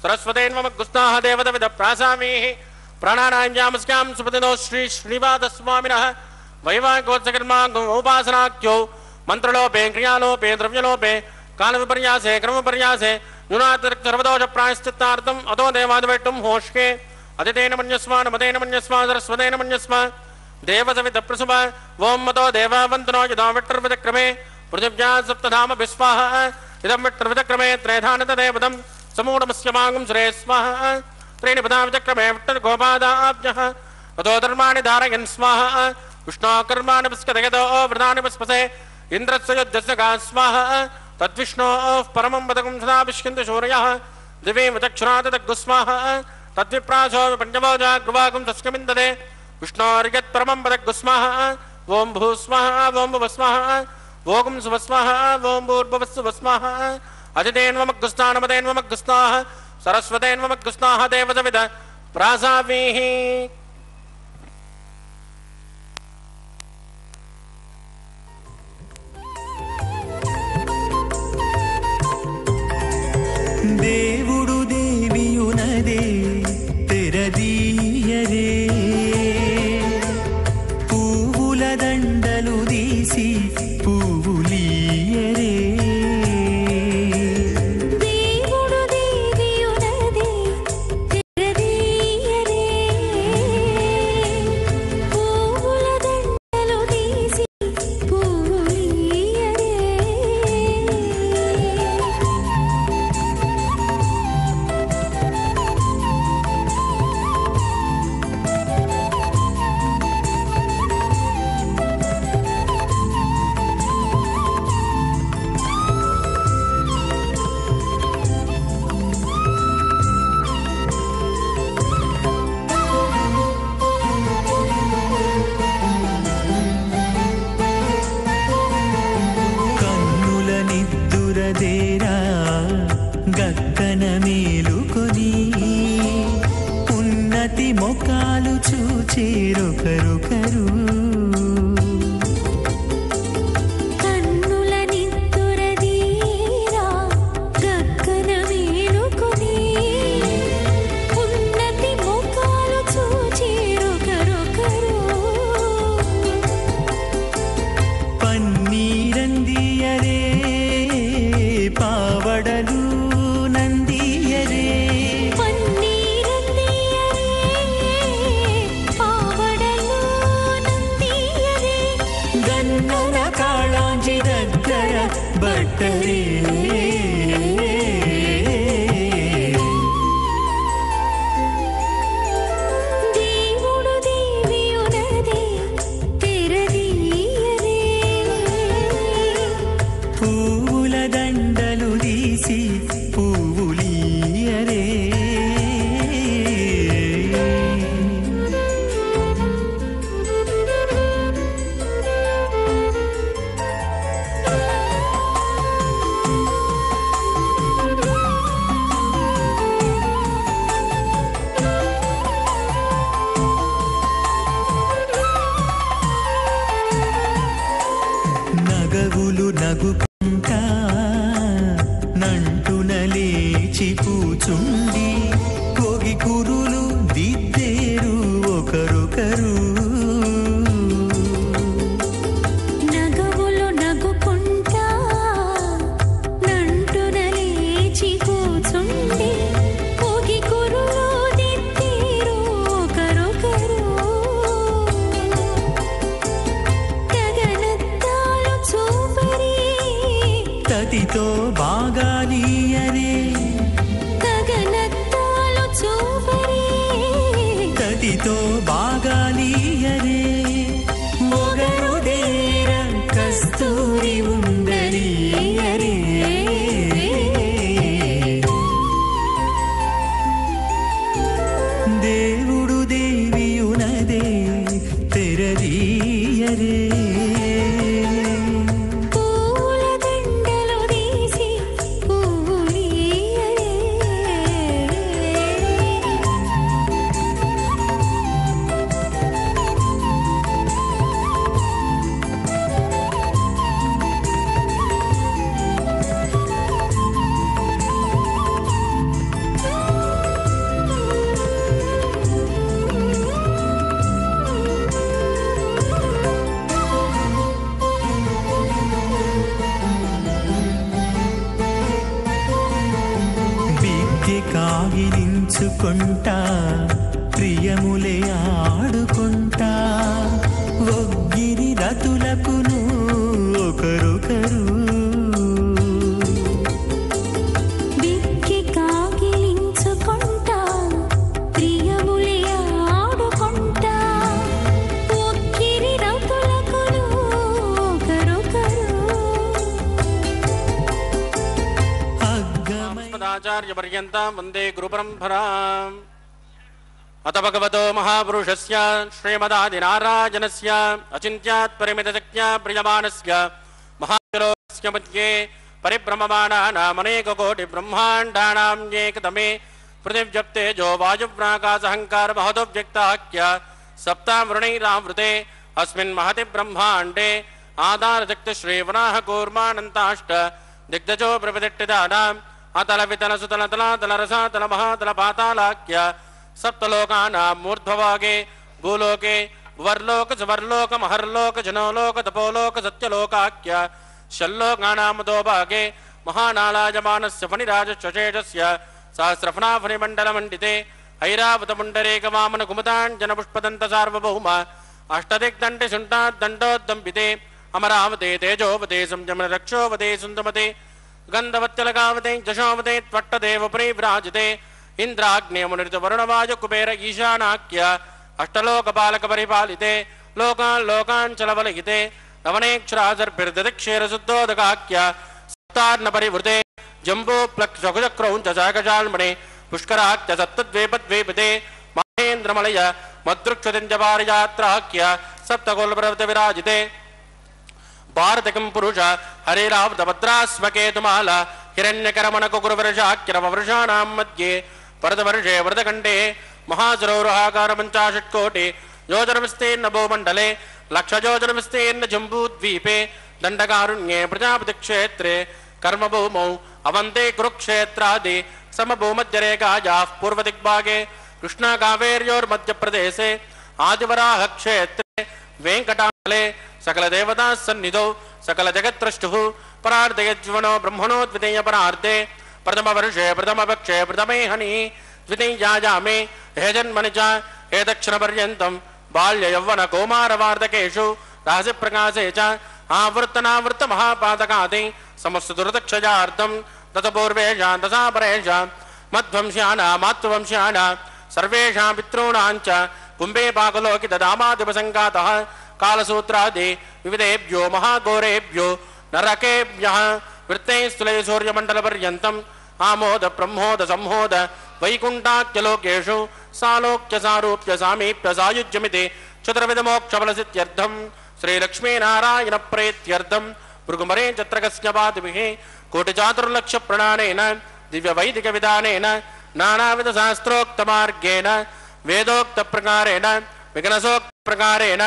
सरस्वतेन्वमग्गुस्ताः देवतविदप्रासामीः प्राणानां सुपतिनो श्री श्रीवादस्वामिनः वैवाहिकोत्सकर्मा उपासनाख्यो मंत्रलोपे क्रियालोपे द्रव्यलोपे कालविपर्यासे क्रमविपर्यासे न्यूनातिरिक्त सर्वदोष प्रायश्चित्तार्थम् अतो देवादिवेट्टुं होष्के अदितेन मन्यस्मा नमतेन मन्यस्मा सरस्वतेन मन्यस्मा देवसवितप्रसुभ ओं मतो देवावन्तनो यदा विट्टर्विचक्रमे पृथिव्या सप्तधाम विस्वाहा इदं विट्टर्विचक्रमे त्रैधानतदेवतं समूढमस्य मागुं सुरे स्वाहा त्रीणि पदा विचक्रमे विट्टर्गोपादाभ्यः अतो धर्माणि धारयन् स्वाहा विष्णोकर्माणि पुष्कदयतो वृदानि पुष्पसे इंद्रस्य युद्धस्य गा स्वाहा तद्विष्णोः परमं पदकं सदा विष्किन्त शौर्यः दिवे वचक्षुरातदग्गुस्वाहा तद्विप्रासो पञ्चभोजा गृवागं तस्कमिन्दते विष्णोर्यत्परमं पदग्गुस्वाहा ओं भूस्वाहा ओं भुवस्वाहा ओं सुवस्वाहा ओं भूर्भुवस्सुवस्वाहा अजितेन्वमग्गुस्तानमदेन्वमग्गुस्ताः सरस्वतेन्वमग्गुस्ताः देवसविद प्रासावीः దేవుడు దేవియునదే తెరదీయరే పువ్వుల దండలు తీసి పువ్వులీయరే దేవుడు దేవియునదే తెరదీయరే పువ్వుల దండలు తీసి పువ్వులీయరే చూచేరొకరొకరు కన్నుల నిత్తురదీరా గగ్గన వేలుకొని ఉన్నతి ముఖాలు చూచేరొకరొకరు పన్నీరందియరే పావడలు నందియరే పన్నీరందియరే పావడలు నందియరే గన్నన కాళాంజి దగ్గర బట్టరే దేవుడు దేవియునదే తెరదీయరే పువ్వుల దండలు తీసి పువ్వులీయరే నగవులు నగుకుంటా నంటున లేచి కూచుండి కోగి కురులు దిద్దేరు ఒకరొకరు నగవులు నగుకుంటా నంటున లేచి కూచుండి పోగి కురులు దిద్దేరు ఒకరొకరు గగనత్తాలు చూపరి తతితో బాగాలీయరే గగనత్తాలు చూపరి తతితో బాగాలీయరే మొగరుదేర కస్తూరి ఉండలీయరే దేవుడు దేవియునదే తెరదీయరే పూల దండలు తీసి పువ్వులీయరే విద్య కాగిలించుకుంటా ప్రియములే ఆడుకుంటా ఒగ్గిరి రతులకును ఒకరొకరు బిక్కి కాగిలించుకుంటా ప్రియములే ఆడుకుంటా ఒక్కిరి రతులకును ఒకరొకరు అగ్గమై ఆచార్యపర్యంతం వందే గురుపరంపరాం అత భగవతో మహాపురుషస్య శ్రీమదాదినారాయణస్య అచింత్యాత్ పరిమితశక్త్యా ప్రియమాణస్య మహాలోకస్య మధ్యే పరిభ్రమమాణానామనేకకోటి బ్రహ్మాండానాం ఏకతమే పృథివ్యప్తేజో వాయువ్రాకాశహంకార మహదోవ్యక్తాఖ్య సప్తావృణైరావృతే అస్మిన్ మహతి బ్రహ్మాండే ఆధారశక్తి శ్రీవరాహ కూర్మానంతాష్ట దిగ్ధజో ప్రతిష్ఠితానాం అతల వితల సుతల తలాతల రసాతల మహాతల పాతాళాఖ్య సప్తలోకానాం మూర్ధ్వభాగే భూలోకే వర్లోక సువర్లోక మహర్లోక జనోలోక తపోలోక సత్యలోకాఖ్య షల్లోకానామదో భాగే మహానాళాయమానస్య ఫణిరాజశ్వశేషస్య సహస్రఫణాఫణిమండలమండితే ఐరావతముండరేకవామన కుముదాంజన పుష్పదంత సార్వభౌమ అష్టదిగ్దండి శుంఠాద్దండోద్దంపితే అమరావతే తేజోవతే సంయమన రక్షోవతే సుందమతే గంధవత్యలగావతే జశోవతే త్వట్టదేవ పరివ్రాజితే ఇంద్రాగ్నేయమునిరిత వరుణవాయు కుబేర ఈశానాఖ్య అష్టలోకపాలక పరిపాలితే లోకాన్ లోకాంచలవలహితే నవనేక్షరాజర్భిర్దదిక్షేరశుద్ధోదకాఖ్య సప్తార్ణ పరివృతే జంబో ప్లక్షకుచక్రౌంచ శాకజాల్మణే పుష్కరాఖ్య సప్తద్వీపద్వీపితే మహేంద్రమలయ మదృక్షతింజపారియాత్రాఖ్య సప్తకులపర్వత విరాజితే భారతకం పురుష హరిరావత భద్రాస్మకేతుమాల హిరణ్యకరమణకుకురవర్షాఖ్యరమవర్షాణాం మధ్యే వరదవర్షే వరదఖండే మహాసరోరుహాకార పంచాశత్కోటి योजनविस्तीर्ण भूमण्डले लक्षयोजनविस्तीर्ण जम्बूद्वीपे दण्डकारण्ये प्रजापतिक्षेत्रे कर्मभूमौ अवन्ते कुरुक्षेत्रादि समभूमध्यरेखायाः पूर्वदिग्भागे कृष्णाकावेर्योर्मध्यप्रदेशे आदिवराहक्षेत्रे वेङ्कटाचले सकलदेवताः सन्निधौ सकलजगत्त्रष्टुः परार्धयज्वनो ब्रह्मणो द्वितीयपरार्धे प्रथमवर्षे प्रथमपक्षे प्रथमे हनिः द्वितीयायामे हे जन्मनि च हे दक्षिणपर्यन्तं बाल्ययौवनकौमारवार्धकेषु रहस्यप्रकाशे च आवृत्तनावृत्तमहापातकादि समस्तदुर्दक्षयार्थं ततपूर्वेषां दशापरेषां मध्वंश्यानामात्वंश्यानां सर्वेषां पितॄणां च कुम्भे पाकलोकितदामादिपसङ्गातः कालसूत्रादि विविधेभ्यो महाघोरेभ्यो नरकेभ्यः वृत्तैस्थुले सूर्यमण्डलपर्यन्तम् आमोद ब्रह्मोद संहोद वैकुण्ठाख्यलोकेषु सालोक्य सारूप्य सामीप्य सायुज्यमिति चतुर्विधमोक्षफलसिद्ध्यर्थं श्रीलक्ष्मीनारायणप्रेत्यर्थं भृगुमरे चत्रकस्य पादभिः कोटिचातुर्लक्षप्रणानेन दिव्यवैदिकविधानेन नानाविधशास्त्रोक्तमार्गेण वेदोक्तप्रकारेण विघ्नसोक्तप्रकारेण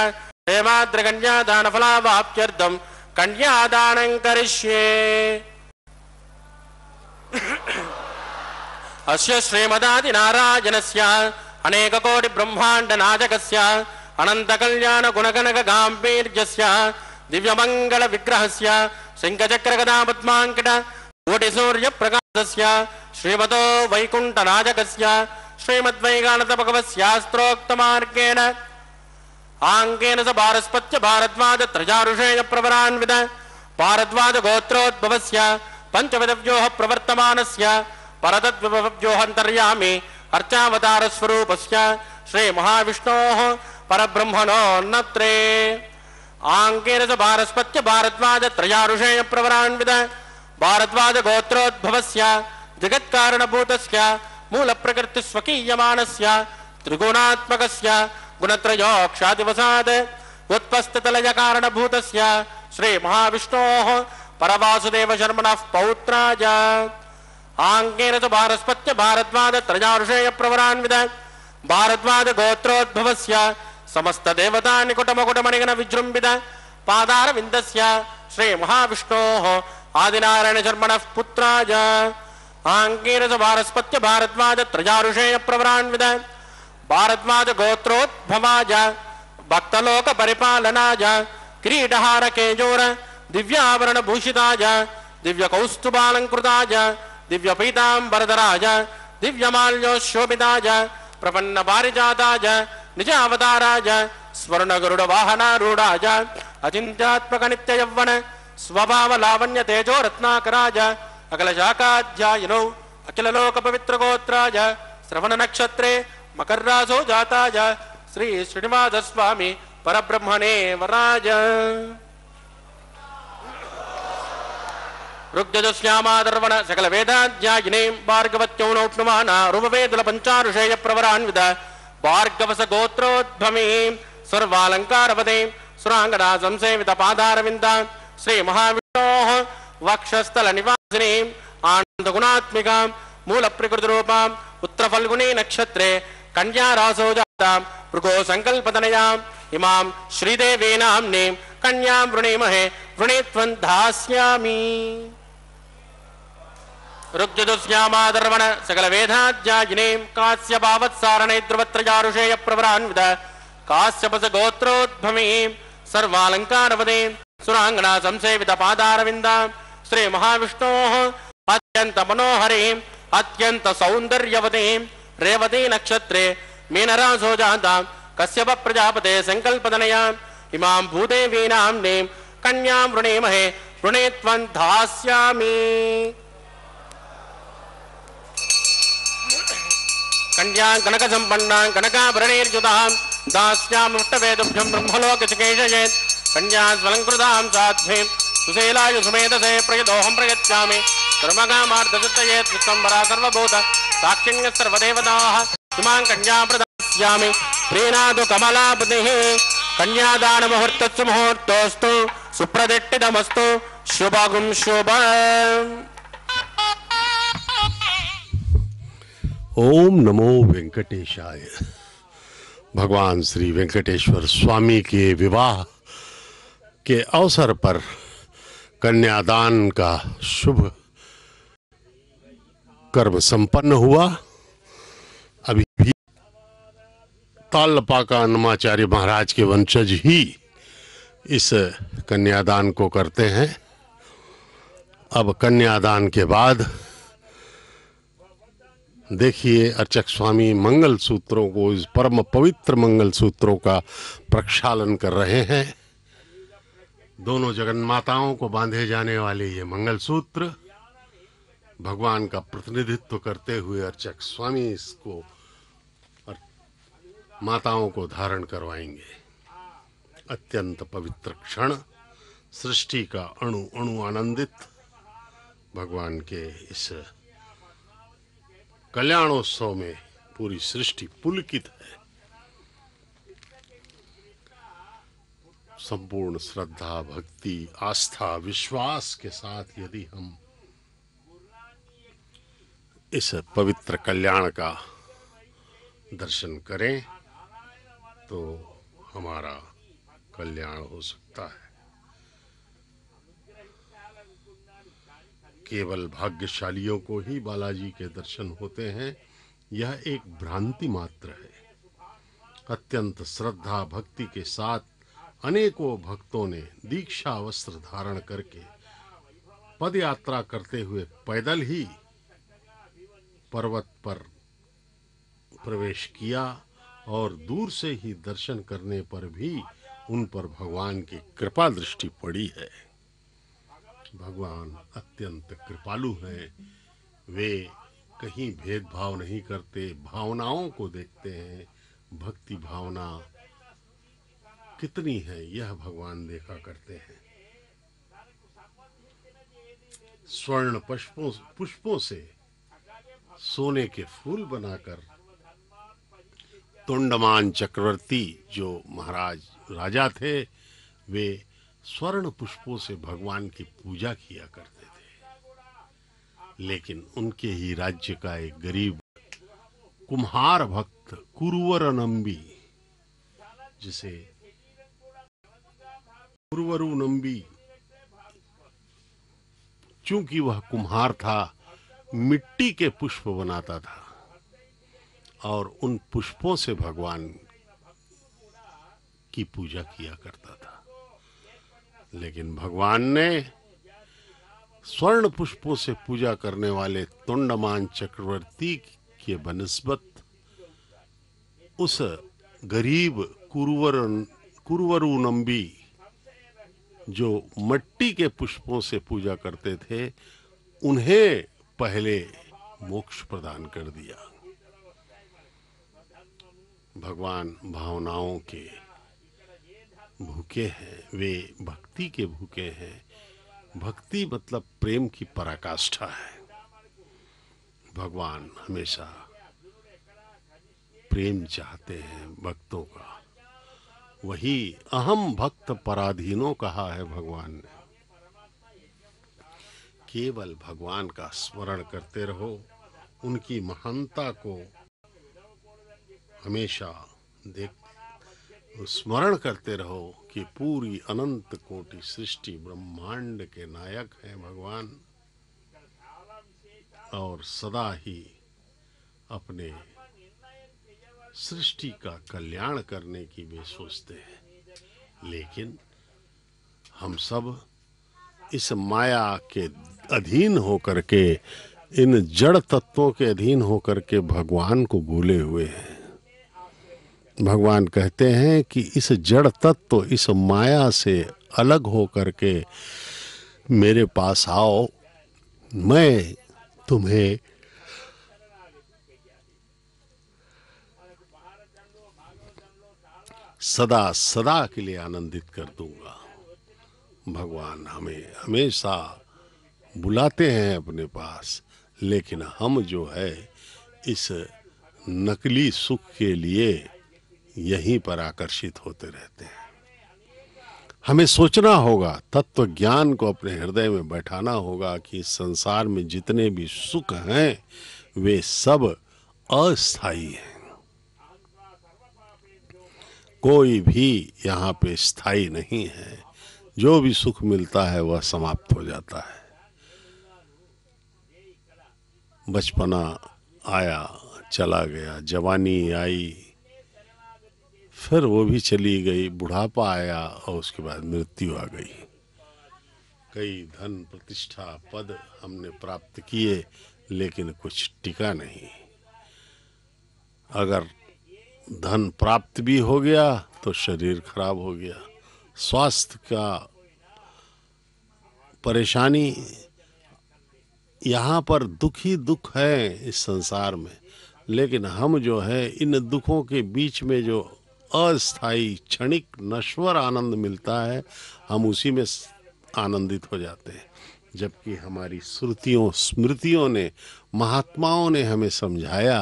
हेमाद्रकन्यादानफलावाप्त्यर्थं कन्यादानं करिष्ये। अस्य श्रीमदादिनारायणस्य अनेककोटिब्रह्माण्डनायकस्य अनन्तकल्याणगुणगणकगाम्भीर्यस्य दिव्यमङ्गलविग्रहस्य शङ्खचक्रगदापद्माङ्कित कोटिसूर्यप्रकाशस्य श्रीमतो वैकुण्ठनायकस्य श्रीमद्वैगानतभगवत्शास्त्रोक्तमार्गेण आङ्केन स भारस्पत्य भारद्वाज त्रजारुषेय प्रवरान्वित भारद्वाज गोत्रोद्भवस्य पञ्चविधव्योः प्रवर्तमानस्य परतद्विभव्योऽन्तर्यामि अर्चावतारस्वरूपस्य श्रीमहाविष्णोः परब्रह्मणोन्नत्रे आङ्केन स भारस्पत्य भारद्वाज त्रयारुषेय प्रवरान्वित भारद्वाज गोत्रोद्भवस्य जगत्कारणभूतस्य मूलप्रकृतिस्वकीयमानस्य त्रिगुणात्मकस्य गुणत्रयोक्षादिवसात् उत्पस्थितलयकारणभूतस्य श्रीमहाविष्णोः परवासुदेवशर्मणः पौत्राय आङ्केन च भारस्पत्य भारद्वाज त्रयारुषेय प्रवरान्वित भारद्वाज गोत्रोद्भवस्य समस्तदेवतानिकुटमकुटमणिगण विजृम्भित पादारविन्दस्य श्रीमहाविष्णोः आदिनारायणशर्मणः पुत्राय आङ्केन च भारस्पत्य भारद्वाज त्रयारुषेय प्रवरान्वित भारद्वाज गोत्रोद्भवाय भक्तलोकपरिपालनाय किरीटहारकेयोर दिव्याभरणभूषिताय दिव्यकौस्तुभालङ्कृताय दिव्यपीताम्बरधराय दिव्यमाल्योशोभिताय प्रपन्नपारिजाताय निजावताराय स्वर्णगरुडवाहनारूढाय अचिन्त्यात्मकनित्ययौवन स्वभावलावण्यतेजोरत्नाकराय अखिलशाखाध्यायिनौ अखिललोकपवित्रगोत्राय श्रवणनक्षत्रे मकर्रासो जाताय श्री श्रीनिवासस्वामी परब्रह्मणे वराय ऋग्यजुश्यामादर्वण सकलवेदाध्यायिनीं भार्गवत्यों नौप्नुमाना रूपवेदुलपञ्चारुषेय प्रवरान्वित भार्गवस गोत्रोद्भवीं सर्वालङ्कारवतीं सुराङ्गना संसेवित पादारविन्दां श्रीमहाविष्णोः वक्षस्थलनिवासिनीं आनन्दगुणात्मिकां मूलप्रकृतिरूपां उत्तरफल्गुनी नक्षत्रे कन्यारासो जातां भृगो सङ्कल्पतनयाम् इमां श्रीदेवी नाम्नीं कन्यां वृणीमहे वृणीत्वं दास्यामि। ऋग्यजुश्यामादर्वण सकलवेदाध्यायिनीं काश्यपावत्सारणे ध्रुवत्रयारुषेय प्रवरान्वित काश्यपस गोत्रोद्भवीं सर्वालङ्कारवतीं सुराङ्गना संसेवित पादारविन्दां श्रीमहाविष्णोः अत्यन्त मनोहरीं अत्यन्त सौन्दर्यवतीं रेवती नक्षत्रे मीनरासो जातां कश्यप प्रजापते सङ्कल्पतनयाम् इमां भूदेवी नाम्नीं कन्यां वृणीमहे वृणीत्वं दास्यामि। कन्यां कनकसम्पन्नां कनकाभरणैर्युतां दास्यामष्टवेदुभ्यं ब्रह्मलोकचिकीर्षयेत् कन्यां स्वलङ्कृतां साध्वीं सुशीलाय सुमेधसे प्रयदोऽहं प्रयच्छामि कर्मकामार्धसिद्धयेत् विश्वम्भरा सर्वभूत साक्षिण्यः सर्वदेवताः इमां कन्यां प्रदास्यामि। प्रीणातु कमलापतिः कन्यादान मुहूर्तस्य मुहूर्तोऽस्तु सुप्रदिष्टितमस्तु शुभगुं शुभम्। ओम नमो वेंकटेशाय। भगवान श्री वेंकटेश्वर स्वामी के विवाह के अवसर पर कन्यादान का शुभ कर्म संपन्न हुआ। अभी भी तालपाका अन्नमाचार्य महाराज के वंशज ही इस कन्यादान को करते हैं। अब कन्यादान के बाद देखिए अर्चक स्वामी मंगल सूत्रों को, इस परम पवित्र मंगल सूत्रों का प्रक्षालन कर रहे हैं। दोनों जगन्माताओं को बांधे जाने वाले ये मंगल सूत्र भगवान का प्रतिनिधित्व करते हुए अर्चक स्वामी इसको माताओं को धारण करवाएंगे। अत्यंत पवित्र क्षण, सृष्टि का अणु अणु आनंदित, भगवान के इस कल्याणोत्सव में पूरी सृष्टि पुलकित है। संपूर्ण श्रद्धा, भक्ति, आस्था, विश्वास के साथ यदि हम इस पवित्र कल्याण का दर्शन करें तो हमारा कल्याण हो सकता है। केवल भाग्यशालियों को ही बालाजी के दर्शन होते हैं, यह एक भ्रांति मात्र है। अत्यंत श्रद्धा भक्ति के साथ अनेकों भक्तों ने दीक्षा वस्त्र धारण करके पद यात्रा करते हुए पैदल ही पर्वत पर प्रवेश किया और दूर से ही दर्शन करने पर भी उन पर भगवान की कृपा दृष्टि पड़ी है। भगवान अत्यंत कृपालु हैं। वे कहीं भेदभाव नहीं करते, भावनाओं को देखते हैं। भक्ति भावना कितनी है यह भगवान देखा करते हैं। स्वर्ण पुष्पों से सोने के फूल बनाकर तोंडमान चक्रवर्ती जो महाराज राजा थे, वे स्वर्ण पुष्पों से भगवान की पूजा किया करते थे। लेकिन उनके ही राज्य का एक गरीब कुम्हार भक्त कुरुवर नंबी, जिसे कुरुवरु नंबी, चूंकि वह कुम्हार था, मिट्टी के पुष्प बनाता था और उन पुष्पों से भगवान की पूजा किया करता था। लेकिन भगवान ने स्वर्ण पुष्पों से पूजा करने वाले तोंडमान चक्रवर्ती के बनिस्बत उस गरीब कुरुवरु नंबी जो मिट्टी के पुष्पों से पूजा करते थे, उन्हें पहले मोक्ष प्रदान कर दिया। भगवान भावनाओं के भूखे हैं, वे भक्ति के भूखे हैं। भक्ति मतलब प्रेम की पराकाष्ठा है। भगवान हमेशा प्रेम चाहते हैं भक्तों का। वही अहम भक्त पराधीनो कहा है भगवान ने। केवल भगवान का स्मरण करते रहो, उनकी महानता को हमेशा स्मरण करते रहो कि पूरी अनंत कोटि सृष्टि ब्रह्मांड के नायक हैं भगवान, और सदा ही अपने सृष्टि का कल्याण करने की वे सोचते हैं। लेकिन हम सब इस माया के अधीन होकर के, इन जड़ तत्वों के अधीन होकर के भगवान को भूले हुए हैं। भगवान कहते हैं कि इस जड़ तत्व, इस माया से अलग होकर के मेरे पास आओ, मैं तुम्हें सदा सदा के लिए आनंदित कर दूंगा। भगवान हमें हमेशा बुलाते हैं अपने पास, लेकिन हम जो है इस नकली सुख के लिए यहीं पर आकर्षित होते रहते हैं। हमें सोचना होगा, तत्व ज्ञान को अपने हृदय में बैठाना होगा कि इस संसार में जितने भी सुख हैं वे सब अस्थायी हैं। कोई भी यहाँ पे स्थायी नहीं है। जो भी सुख मिलता है वह समाप्त हो जाता है। बचपना आया चला गया, जवानी आई फिर वो भी चली गई, बुढ़ापा आया और उसके बाद मृत्यु आ गई। कई धन प्रतिष्ठा पद हमने प्राप्त किए लेकिन कुछ टिका नहीं। अगर धन प्राप्त भी हो गया तो शरीर खराब हो गया, स्वास्थ्य का परेशानी। यहाँ पर दुख ही दुख है इस संसार में, लेकिन हम जो है इन दुखों के बीच में जो अस्थाई क्षणिक नश्वर आनंद मिलता है हम उसी में आनंदित हो जाते हैं। जबकि हमारी श्रुतियों स्मृतियों ने, महात्माओं ने हमें समझाया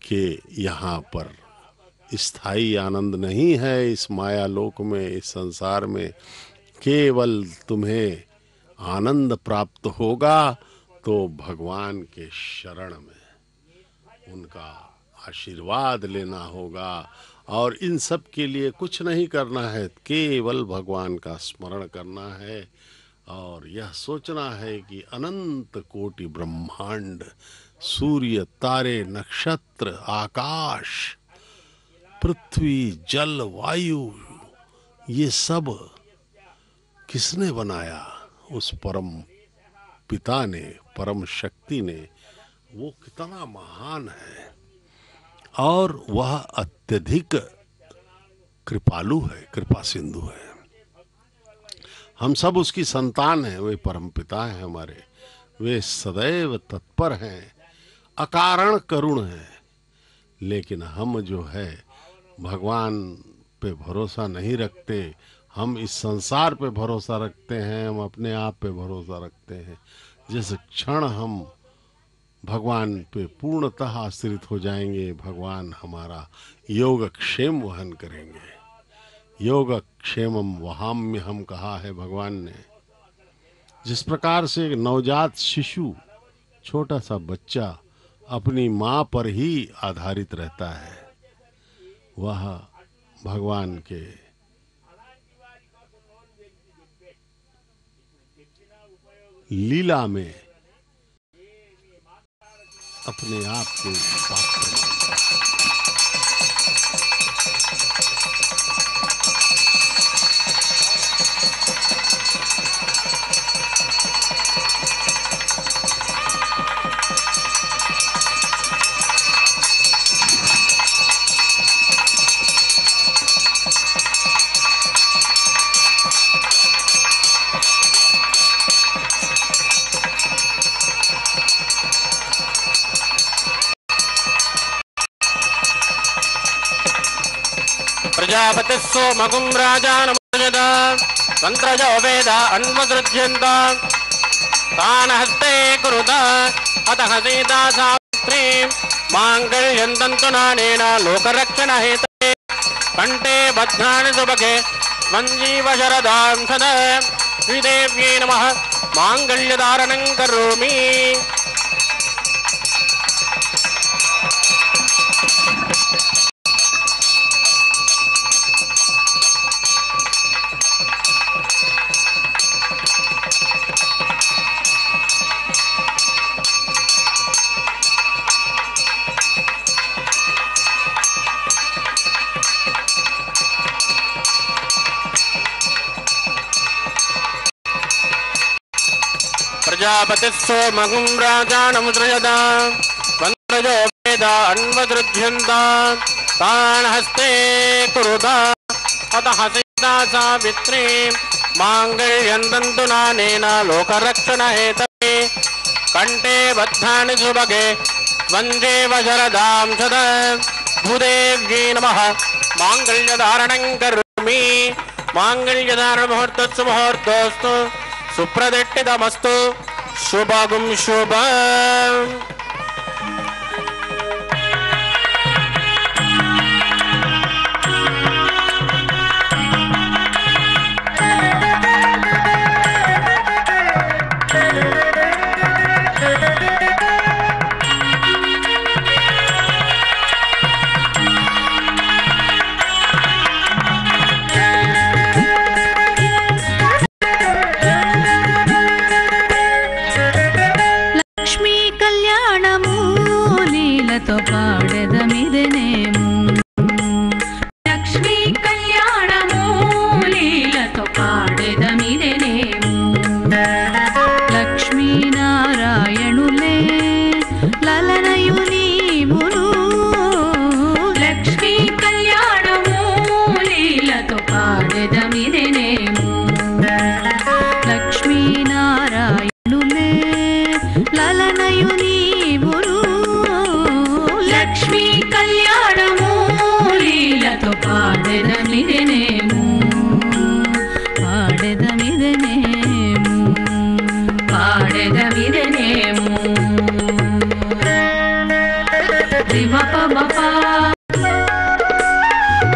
कि यहाँ पर स्थायी आनंद नहीं है। इस माया लोक में, इस संसार में केवल तुम्हें आनंद प्राप्त होगा तो भगवान के शरण में उनका आशीर्वाद लेना होगा। और इन सब के लिए कुछ नहीं करना है, केवल भगवान का स्मरण करना है और यह सोचना है कि अनंत कोटि ब्रह्मांड, सूर्य, तारे, नक्षत्र, आकाश, पृथ्वी, जल, वायु, ये सब किसने बनाया? उस परम पिता ने, परम शक्ति ने। वो कितना महान है और वह अत्यधिक कृपालु है, कृपा सिंधु है। हम सब उसकी संतान हैं। वे परम पिता हैं हमारे, वे सदैव तत्पर हैं, अकारण करुण हैं। लेकिन हम जो है भगवान पे भरोसा नहीं रखते, हम इस संसार पे भरोसा रखते हैं, हम अपने आप पे भरोसा रखते हैं। जिस क्षण हम भगवान पे पूर्णतः आश्रित हो जाएंगे, भगवान हमारा योगक्षेम वहन करेंगे। योगक्षेमम वहाम्य हम कहा है भगवान ने। जिस प्रकार से एक नवजात शिशु, छोटा सा बच्चा अपनी माँ पर ही आधारित रहता है, वह भगवान के लीला में अपने आप को पात्र मानता है। प्रजापति सोमगुं राजानमुर्जत तंत्रजो वेद अन्वसृज्यन्त तान् हस्ते कुरुत अतः सीता सावित्री माङ्गल्यं तन्तुनानेन लोकरक्षण हेतवे कण्ठे बध्नानि सुभगे त्वञ्जीव शरदां सदा श्रीदेव्यै नमः माङ्गल्यधारणं करोमि। प्रजापतिः सोमगुं राजानमुद्रयत तंत्रजो वेद अन्वसृज्यन्त तान् हस्ते कुरुत अतः सीता सावित्री माङ्गल्यं तन्तुनानेन लोकरक्षण हेतवे कण्ठे बध्नानि सुभगे त्वञ्जीव शरदां सदा भूदेव्यै नमः माङ्गल्यधारणं करोमि। माङ्गल्यधारण मुहूर्तस्सु मुहूर्तोऽस्तु सुप्रदिष्टितमस्तु शुभगुं शुभम्। లీలతో పాడెదమిదనేము లక్ష్మీ కళ్యాణము లీలతో పాడెదమిదనేము లక్ష్మీనారాయణులే లలనయు నీవును లక్ష్మీ కళ్యాణము లీలతో పాడెదమిదనేము లక్ష్మీనారాయణులే లలనయు నీవును లక్ష్మీ కళ్యాణము లీలతో పాడెదమిదనేము పాడెదమిదనేము పాడెదమిదనేము రిమపమప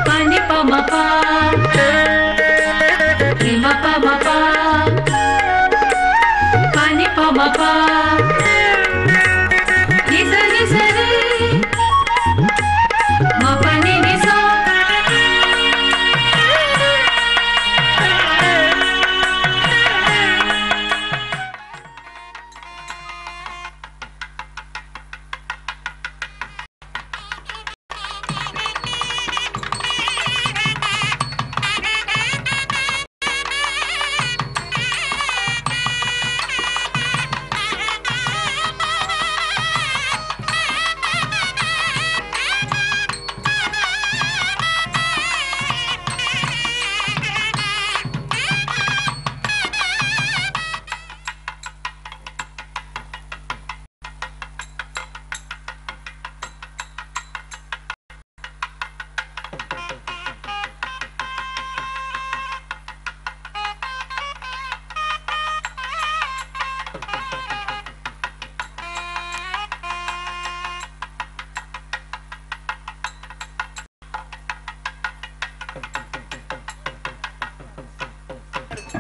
పనిపమప రిమపమప పనిపమప నిస నిసరి మపని నిస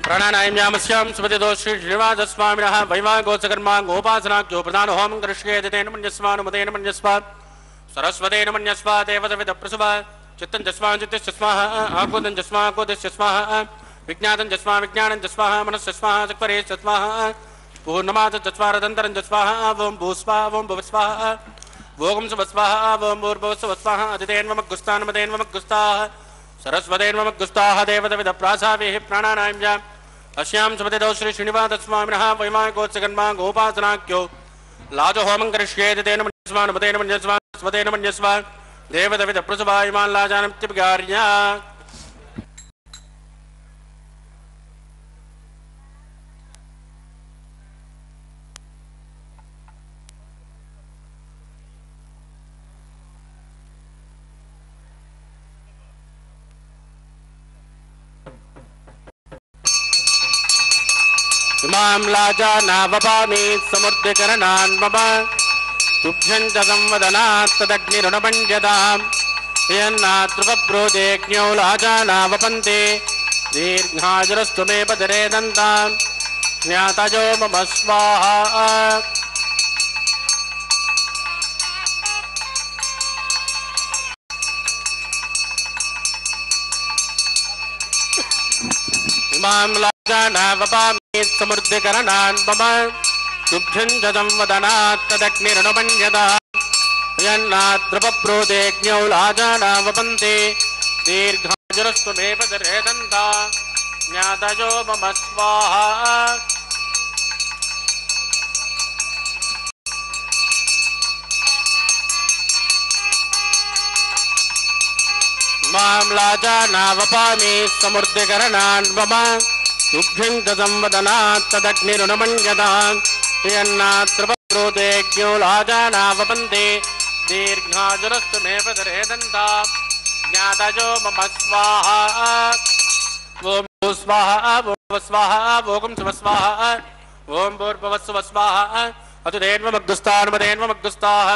प्राणानायाम्यामस्यां सुपतितो श्री श्रीनिवासस्वामिनः वैवाहिकोत्सकर्मा गोपासनाख्यो प्रधान होमं करिष्येत् तेन मन्यस्वानुमतेन मन्यस्वा सरस्वतेन मन्यस्वा देवतविदप्रसवा चित्तं जस्वान् चित्तस्वाः आकुतं जस्वा आकुतस्वाः विज्ञातं जस्वा विज्ञानं जस्वाः मनस्स्वाः चक्वरे स्वाहा पूर्णमात चत्वारदन्तरं जस्वाः वं भूस्वाहा वं भवस्वाः भोगं सुवस्वाहा वं भूर्भुवस्वाः अदितेन्वमग्गुस्तान्मतेन्वमग्गुस्ताः सरस्वतेन्वमग्गुस्ताः देवतविदप्रासावेः प्राणानायाम्याम् अस्यां सुपतितो श्री श्रीनिवासस्वामिनः वैवाहिकोत्सकर्मा गोपासनाख्यो लाजो होमं करिष्येत् तेन मन्यस्वानुमतेन मन्यस्वा स्वतेन मन्यस्वा देवतविदप्रसवा इमान् लाजानमित्यभिगार्या इमां लाजानावपामि समुद्रकरणान् मम तुभ्यं च संवदनात् तदग्निरुणमण्ड्यताम् यन्नाद्रुवब्रोदेज्ञौ लाजानावपन्ते दीर्घायुरस्तु मे पदरे दन्ताम् ज्ञातयो मम स्वाहा इमां लाजानावपामि समुद्रकरणान् मम तुभ्यं च संवदनात् तदग्निरुणमण्ड्यताम् यन्नाद्रुवब्रोदेज्ञौ लाजानावपन्ते दीर्घायुरस्तु मे पदरे दन्ताम् ज्ञातयो मम स्वाहा मां लाजानावपामि समुद्रकरणान् मम तुभ्यं च संवदनात् तदग्निरुणमण्ड्यताम् यन्नाद्रुवब्रोदेज्ञौ लाजानावपन्ते दीर्घायुरस्तु मे पदरे दन्ताम् ज्ञातयो मम स्वाहा ओम स्वाहा ओम स्वाहा ओम स्वाहा ओम भूर्भुवस्सुः स्वाहा अतुदेन्वमग्गुस्तान्मदेन्वमग्गुस्ताः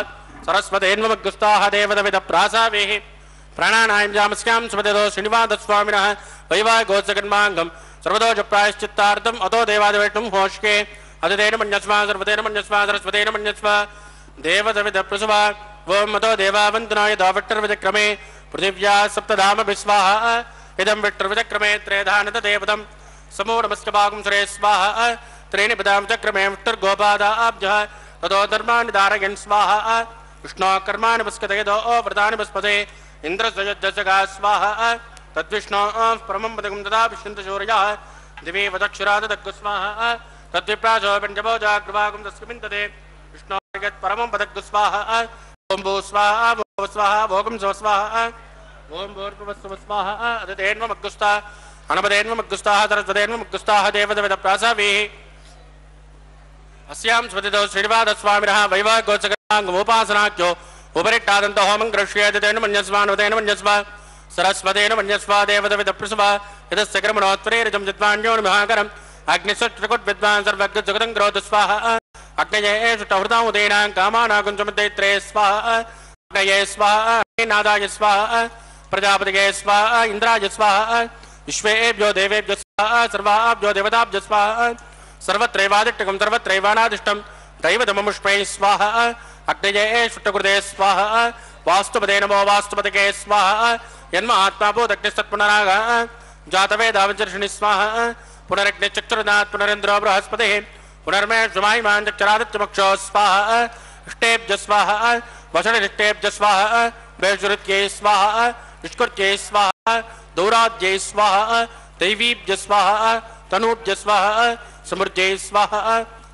सरस्वतेन्वमग्गुस्ताः देवतविदप्रासावेः प्राणानायाम्यामस्यां सुपतितो श्रीनिवासस्वामिनः वैवाहिकोत्सकर्माङ्गं सर्वदोष प्रायश्चित्तार्थम् अतो देवादिवेष्टुं होष्के अतुतेन मन्यस्वा सर्वतेन मन्यस्वा सरस्वतेन मन्यस्वा देवतविदप्रसवा ओम अतो देवावन्दनाय दावट्टर्विदक्रमे पृथिव्या सप्तधाम विस्वाहा इदं विट्टर्विदक्रमे त्रेधानतदेवतं समो नमस्कभागं सुरे स्वाहा त्रीणि पदां चक्रमे विट्टर्गोपादाब्जः ततो धर्माणि धारयन् स्वाहा विष्णो कर्माणि पुष्कते दो व्रतानि पुष्पते इन्द्रस्यजगा स्वाहा तद्विष्णो परमं पदकं तदा विष्णुशौर्यः दिवे वदक्षुराद दग्गु स्वाहा तद्विप्राजो पञ्चभोजा कृपाकं तस्मिन्तते विष्णो परमं पदग्गु स्वाहा ओम भू स्वाहा भो स्वाहा भोगं स्वाहा ओम भूर्भुवस्सुः स्वाहा अदतेन्वमग्गुस्ता अनपदेन्वमग्गुस्ताः सरस्वतेन्वमग्गुस्ताः देवदविदप्रासावीः अस्यां स्मृतितो श्रीनिवासस्वामिनः वैवाहिकोत्सकाङ्गमुपासनाख्यो उपरिट्टादन्तो होमं गृह्येत तेन मन्यस्वानुतेन मन्यस्वा सरस्वतेन मन्यस्वा देवदविदप्रसवा यतस्य कर्मणोत्तरेरजं जित्वान्यो महाकरम् अग्निस्वट्विद्वान् सर्वज्ञ जगतं करोतु स्वाहा अग्नये सुष्टहृतामुदेनां कामानाकुञ्चमदैत्रे स्वाहा अग्नये स्वाहा नादाय स्वाहा प्रजापतये स्वाहा इन्द्राय स्वाहा विश्वेभ्यो देवेभ्यो स्वाहा सर्वाभ्यो देवताभ्यो स्वाहा सर्वत्रैवादिष्टकं सर्वत्रैवानादिष्टं दैवतममुष्मै स्वाहा अग्नये सुष्टकृते स्वाहा वास्तुपदे नमो वास्तुपदके स्वाहा यन्मात्मा भूतग्निस्तत्पुनराग जातवेदावचर्षिणि स्वाहा पुनरग्निश्चक्षुरदात् पुनरेन्द्रो बृहस्पतिः पुनर्मे सुमायिमान् चक्षुरादित्यमक्षो स्वाहा इष्टेभ्य स्वाहा वषडिष्टेभ्य स्वाहा वैशुरुत्यै स्वाहा निष्कृत्यै स्वाहा दौराद्यै स्वाहा दैवीभ्य स्वाहा तनूभ्य स्वाहा समृद्ध्यै स्वाहा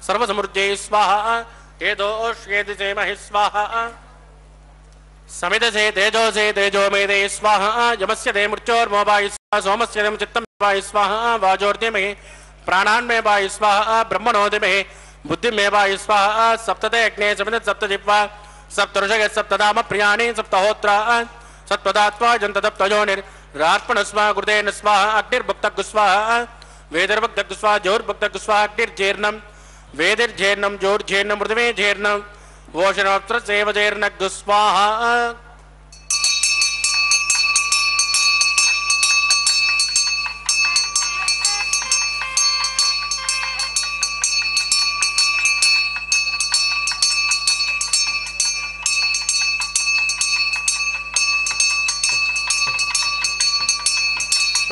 सर्वसमृद्ध्यै स्वाहा एदोष्येदिसे महि स्वाहा समिदसे तेजोसे तेजो मेदे स्वाहा यमस्य दे मृत्योर्मोबायि स्वाहा सोमस्य दे चित्तं वायि स्वाहा वाजोर्दिमहि प्राणान्मे वायि स्वाहा ब्रह्मणोदिमहि बुद्धिमे वायि स्वाहा सप्तते अग्ने समिद सप्तजिह्वा सप्तऋषय सप्तधाम प्रियाणि सप्तहोत्रा सत्पदात्वा जन्तदप्तयोनिर्रार्पण स्वाहा कृतेन स्वाहा अग्निर्भुक्तः स्वाहा वेदिर्भुक्तः स्वाहा ज्योर्भुक्तः स्वाहा अग्निर्जेर्णं वेदिर्जेर्णं ज्योर्जेर्णं मृतिमे जेर्णं वोषणोत्तर सेवजेर्नग् स्वाहा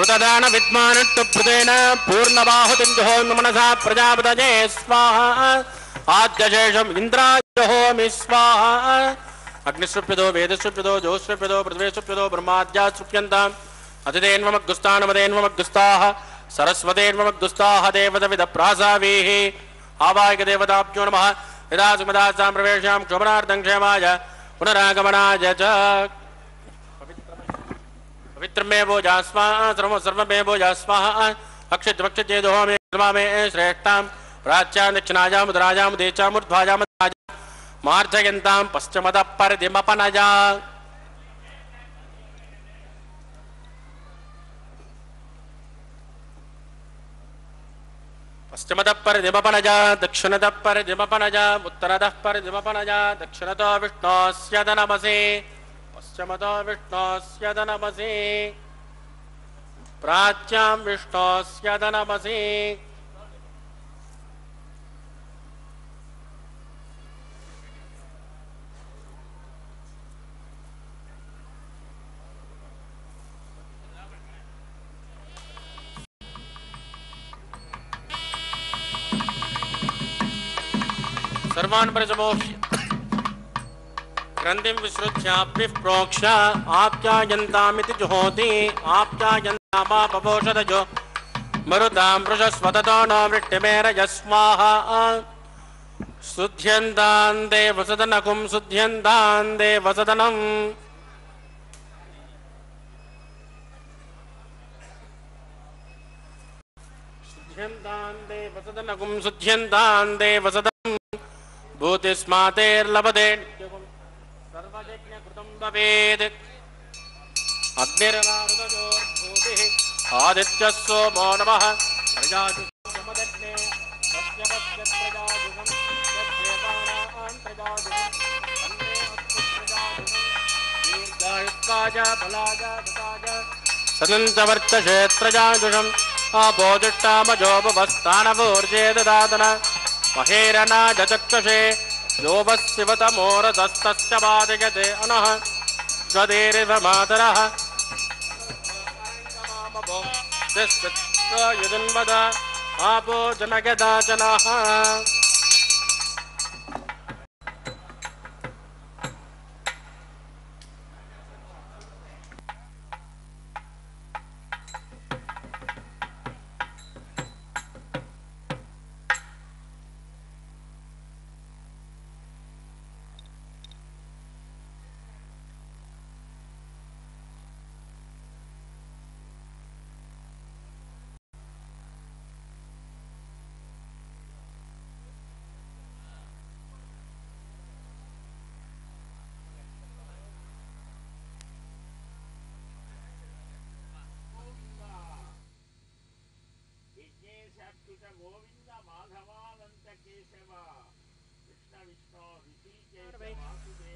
ऋतदान विद्मानट्टुभृतेन पूर्णबाहुतिं जुहोमि मनसा प्रजापतये स्वाहा आद्यशेषम् इन्द्राय जुहोमि स्वाहा अग्निश्रुप्यतो वेदश्रुप्यतो जोश्रुप्यतो पृथ्वीश्रुप्यतो ब्रह्माद्या श्रुप्यन्ताम् अतिथेन्वमग्गुस्तानमदेन्वमग्गुस्ताः सरस्वतेन्वमग्गुस्ताः देवदविदप्रासावीः आवाहिक देवताभ्यो नमः यदा सुमदासां प्रवेशां क्षोभनार्थं क्षेमाय पुनरागमनाय च पवित्रमे भोजा स्वाहा सर्वमे भोजा स्वाहा अक्षित भक्षितेदोहमे मे श्रेष्ठां प्राच्यां दक्षिणायां मुद्रायां देचां ऊर्ध्वायां मार्जयन्तां पश्चिमतः परिधिमपनजा पश्चिमतः परिधिमपनजा दक्षिणतः परिधिमपनजा उत्तरतः परिधिमपनजा दक्षिणतो विष्णोस्य नमसे पश्चिमतो विष्णोस्य नमसे प्राच्यां विष्णोस्य नमसे सर्वान् प्रजमोह्य ग्रन्थिं विसृज्याप्य प्रोक्ष्य आप्यायन्तामिति जुहोति आप्यायन्तामापपोषदजो मरुतां वृषस्वततो नो वृष्टिमेरय स्वाहा शुध्यन्तां देवसदनकुं शुध्यन्तां देवसदनम् शुध्यन्तां देवसदनकुं शुध्यन्तां देवसदनम् भूतिस्मातेर्लभते सर्वयज्ञकृतं भवेत् अग्निर्वारुदयोर्भूतिः आदित्यः सोमो नमः प्रजाजुषमदग्ने तस्य प्रजाजुषं यद्देवानां प्रजाजुषं तन्मे अस्तु प्रजाजुषं दीर्घायुष्काय बलाय गताय सदन्तवर्तषे प्रजाजुषम् आबोधिष्टामजोपवस्थानवोर्जे ददातन महेरनाजचक्षुषे योवस्यवतमोरदस्तस्य बाधयते अनः स्वदेरिव मातरः यदन्वद आपो जनगदाचनः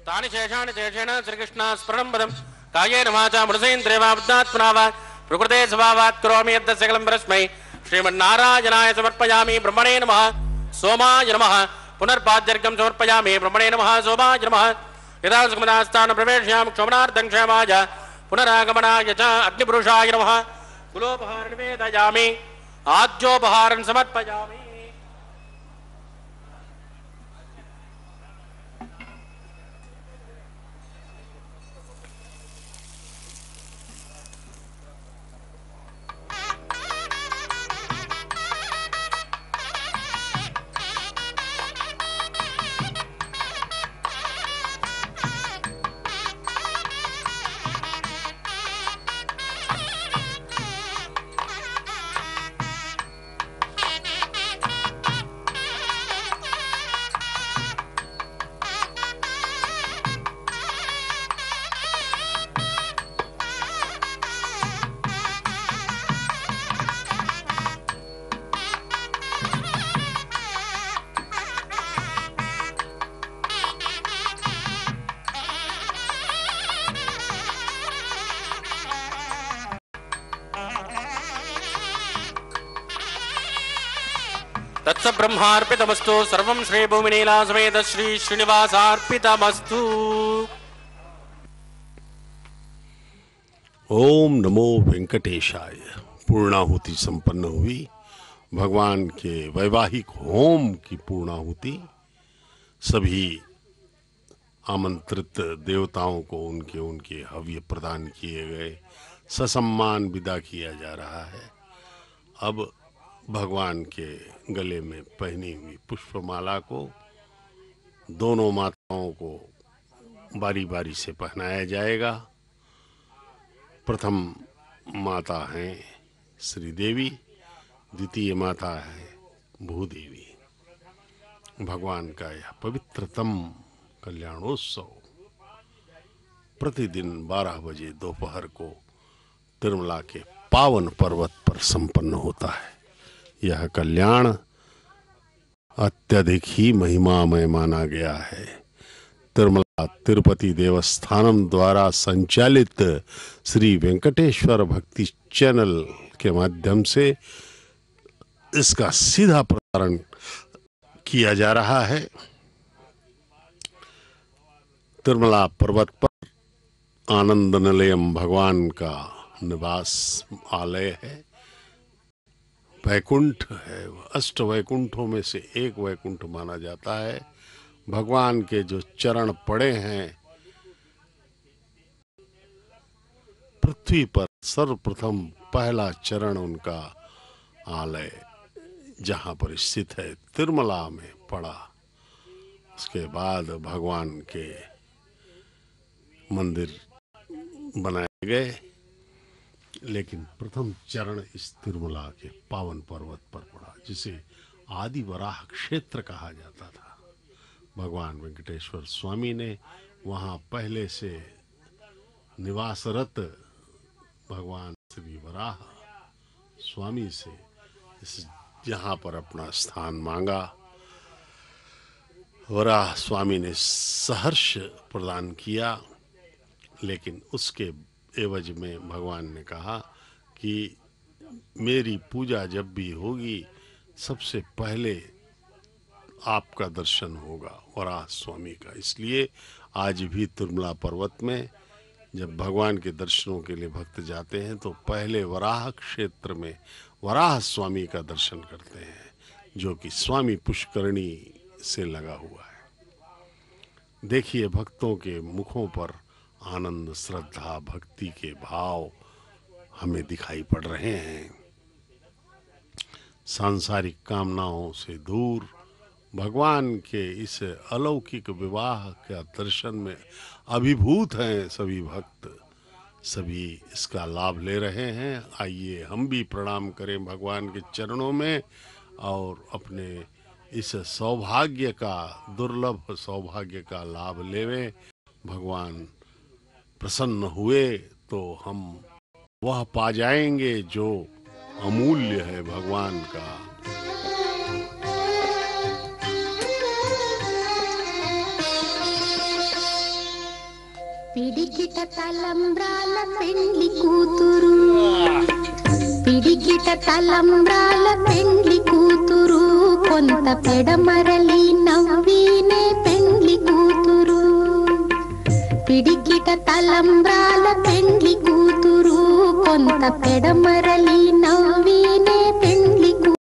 तानि शेषाणि शेषेण श्रीकृष्ण स्मरणं पदं कायेन वाचा मनसेन्द्रियवा बुद्धात्मना वा प्रकृते स्वभावात् करोमि यद् सकलं परस्मै श्रीमन्नारायणाय समर्पयामि ब्रह्मणे नमः सोमाय नमः पुनर्पाद्यर्घं समर्पयामि ब्रह्मणे नमः सोमाय नमः यदा सुखमदास्थानं प्रवेशयामि क्षमणार्थं क्षेमाय पुनरागमनाय च अग्निपुरुषाय नमः कुलोपहारं निवेदयामि आद्योपहारं समर्पयामि। तत्स ब्रह्मार्पितमस्तु सर्वं श्री भूमिनीला समेत श्री श्रीनिवासार्पितमस्तु। ओम नमो वेंकटेशाय। पूर्णाहुति संपन्न हुई। भगवान के वैवाहिक होम की पूर्णाहुति सभी आमंत्रित देवताओं को उनके उनके हव्य प्रदान किए गए, ससम्मान विदा किया जा रहा है। अब भगवान के गले में पहनी हुई पुष्पमाला को दोनों माताओं को बारी बारी से पहनाया जाएगा। प्रथम माता हैं श्री देवी, द्वितीय माता है भूदेवी। भगवान का यह पवित्रतम कल्याणोत्सव प्रतिदिन 12 बजे दोपहर को तिरुमला के पावन पर्वत पर संपन्न होता है। यह कल्याण अत्यधिक ही महिमामय माना गया है। तिरुमला तिरुपति देवस्थानम द्वारा संचालित श्री वेंकटेश्वर भक्ति चैनल के माध्यम से इसका सीधा प्रसारण किया जा रहा है। तिरुमला पर्वत पर आनंद निलयम भगवान का निवास आलय है, वैकुंठ है। अष्ट वैकुंठों में से एक वैकुंठ माना जाता है। भगवान के जो चरण पड़े हैं पृथ्वी पर, सर्वप्रथम पहला चरण उनका आलय जहां पर स्थित है तिरुमला में पड़ा। उसके बाद भगवान के मंदिर बनाए गए, लेकिन प्रथम चरण इस तिरुमला के पावन पर्वत पर पड़ा, जिसे आदि वराह क्षेत्र कहा जाता था। भगवान वेंकटेश्वर स्वामी ने वहाँ पहले से निवासरत भगवान श्री वराह स्वामी से इस यहाँ पर अपना स्थान मांगा। वराह स्वामी ने सहर्ष प्रदान किया, लेकिन उसके एवज में भगवान ने कहा कि मेरी पूजा जब भी होगी सबसे पहले आपका दर्शन होगा, वराह स्वामी का। इसलिए आज भी तिरुमला पर्वत में जब भगवान के दर्शनों के लिए भक्त जाते हैं तो पहले वराह क्षेत्र में वराह स्वामी का दर्शन करते हैं, जो कि स्वामी पुष्करणी से लगा हुआ है। देखिए भक्तों के मुखों पर आनंद, श्रद्धा, भक्ति के भाव हमें दिखाई पड़ रहे हैं। सांसारिक कामनाओं से दूर भगवान के इस अलौकिक विवाह का दर्शन में अभिभूत हैं सभी भक्त। सभी इसका लाभ ले रहे हैं। आइए हम भी प्रणाम करें भगवान के चरणों में और अपने इस सौभाग्य का, दुर्लभ सौभाग्य का लाभ लेवें। भगवान प्रसन्न हुए तो हम वह पा जाएंगे जो अमूल्य है भगवान का। పిడికిట తలంబ్రాల పెండ్లి కూతురు పిడికిట తలంబ్రాల పెండ్లి కూతురు కొంత పెడమరలి నవ్వినే పెండ్లి కూతురు పిడికిట తలంబ్రాల పెండ్లి కూతురు కొంత పెడమరలి నవ్వినే పెండ్లి కూతురు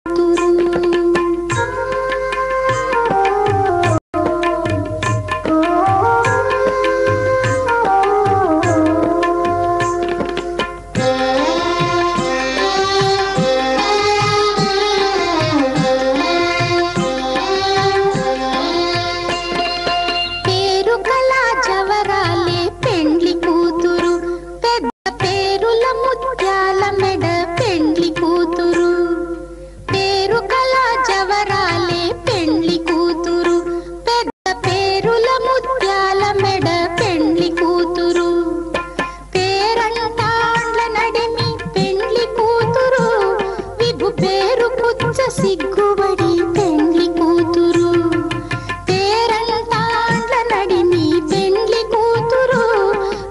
సిగ్గుబడి పెండ్లి కూతురు పేరంటాండ్ల నడిమి పెండ్లి కూతురు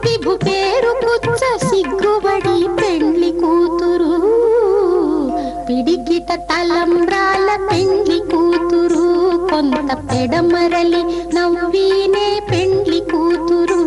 విభు పేరు పుచ్చ సిగ్గుబడి పెండ్లి కూతురు పిడికిట తలంబ్రాల పెండ్లి కూతురు కొంత పెడమరలి నవ్వినే పెండ్లి కూతురు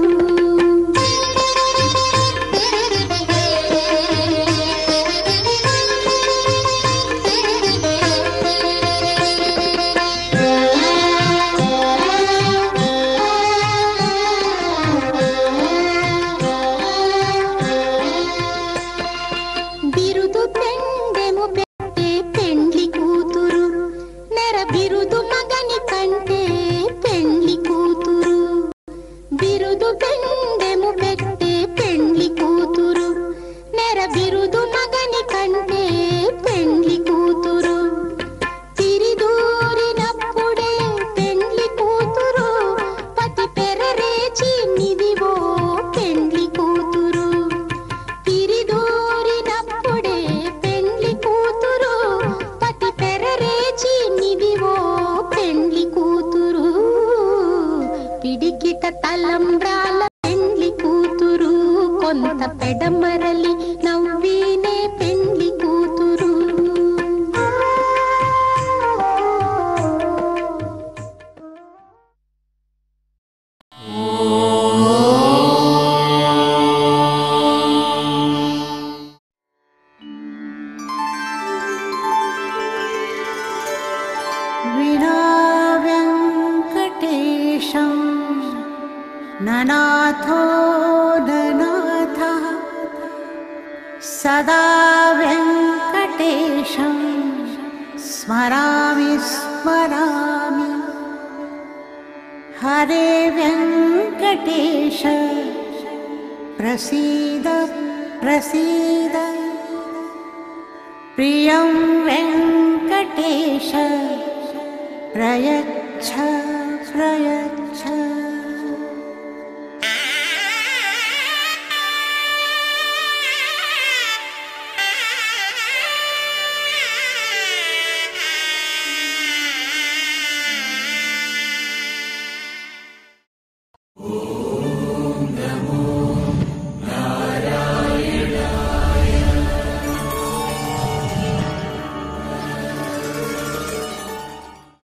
తలంబ్రాల పెండ్లి కూతురు కొంత పెడమరలి నవ్వినే పెండ్లి కూతురు ननाथो ननाथः सदा वेङ्कटेशं स्मरामि स्मरामि हरे वेङ्कटेश प्रसीद प्रसीद प्रियं वेङ्कटेश प्रयच्छ प्रयच्छ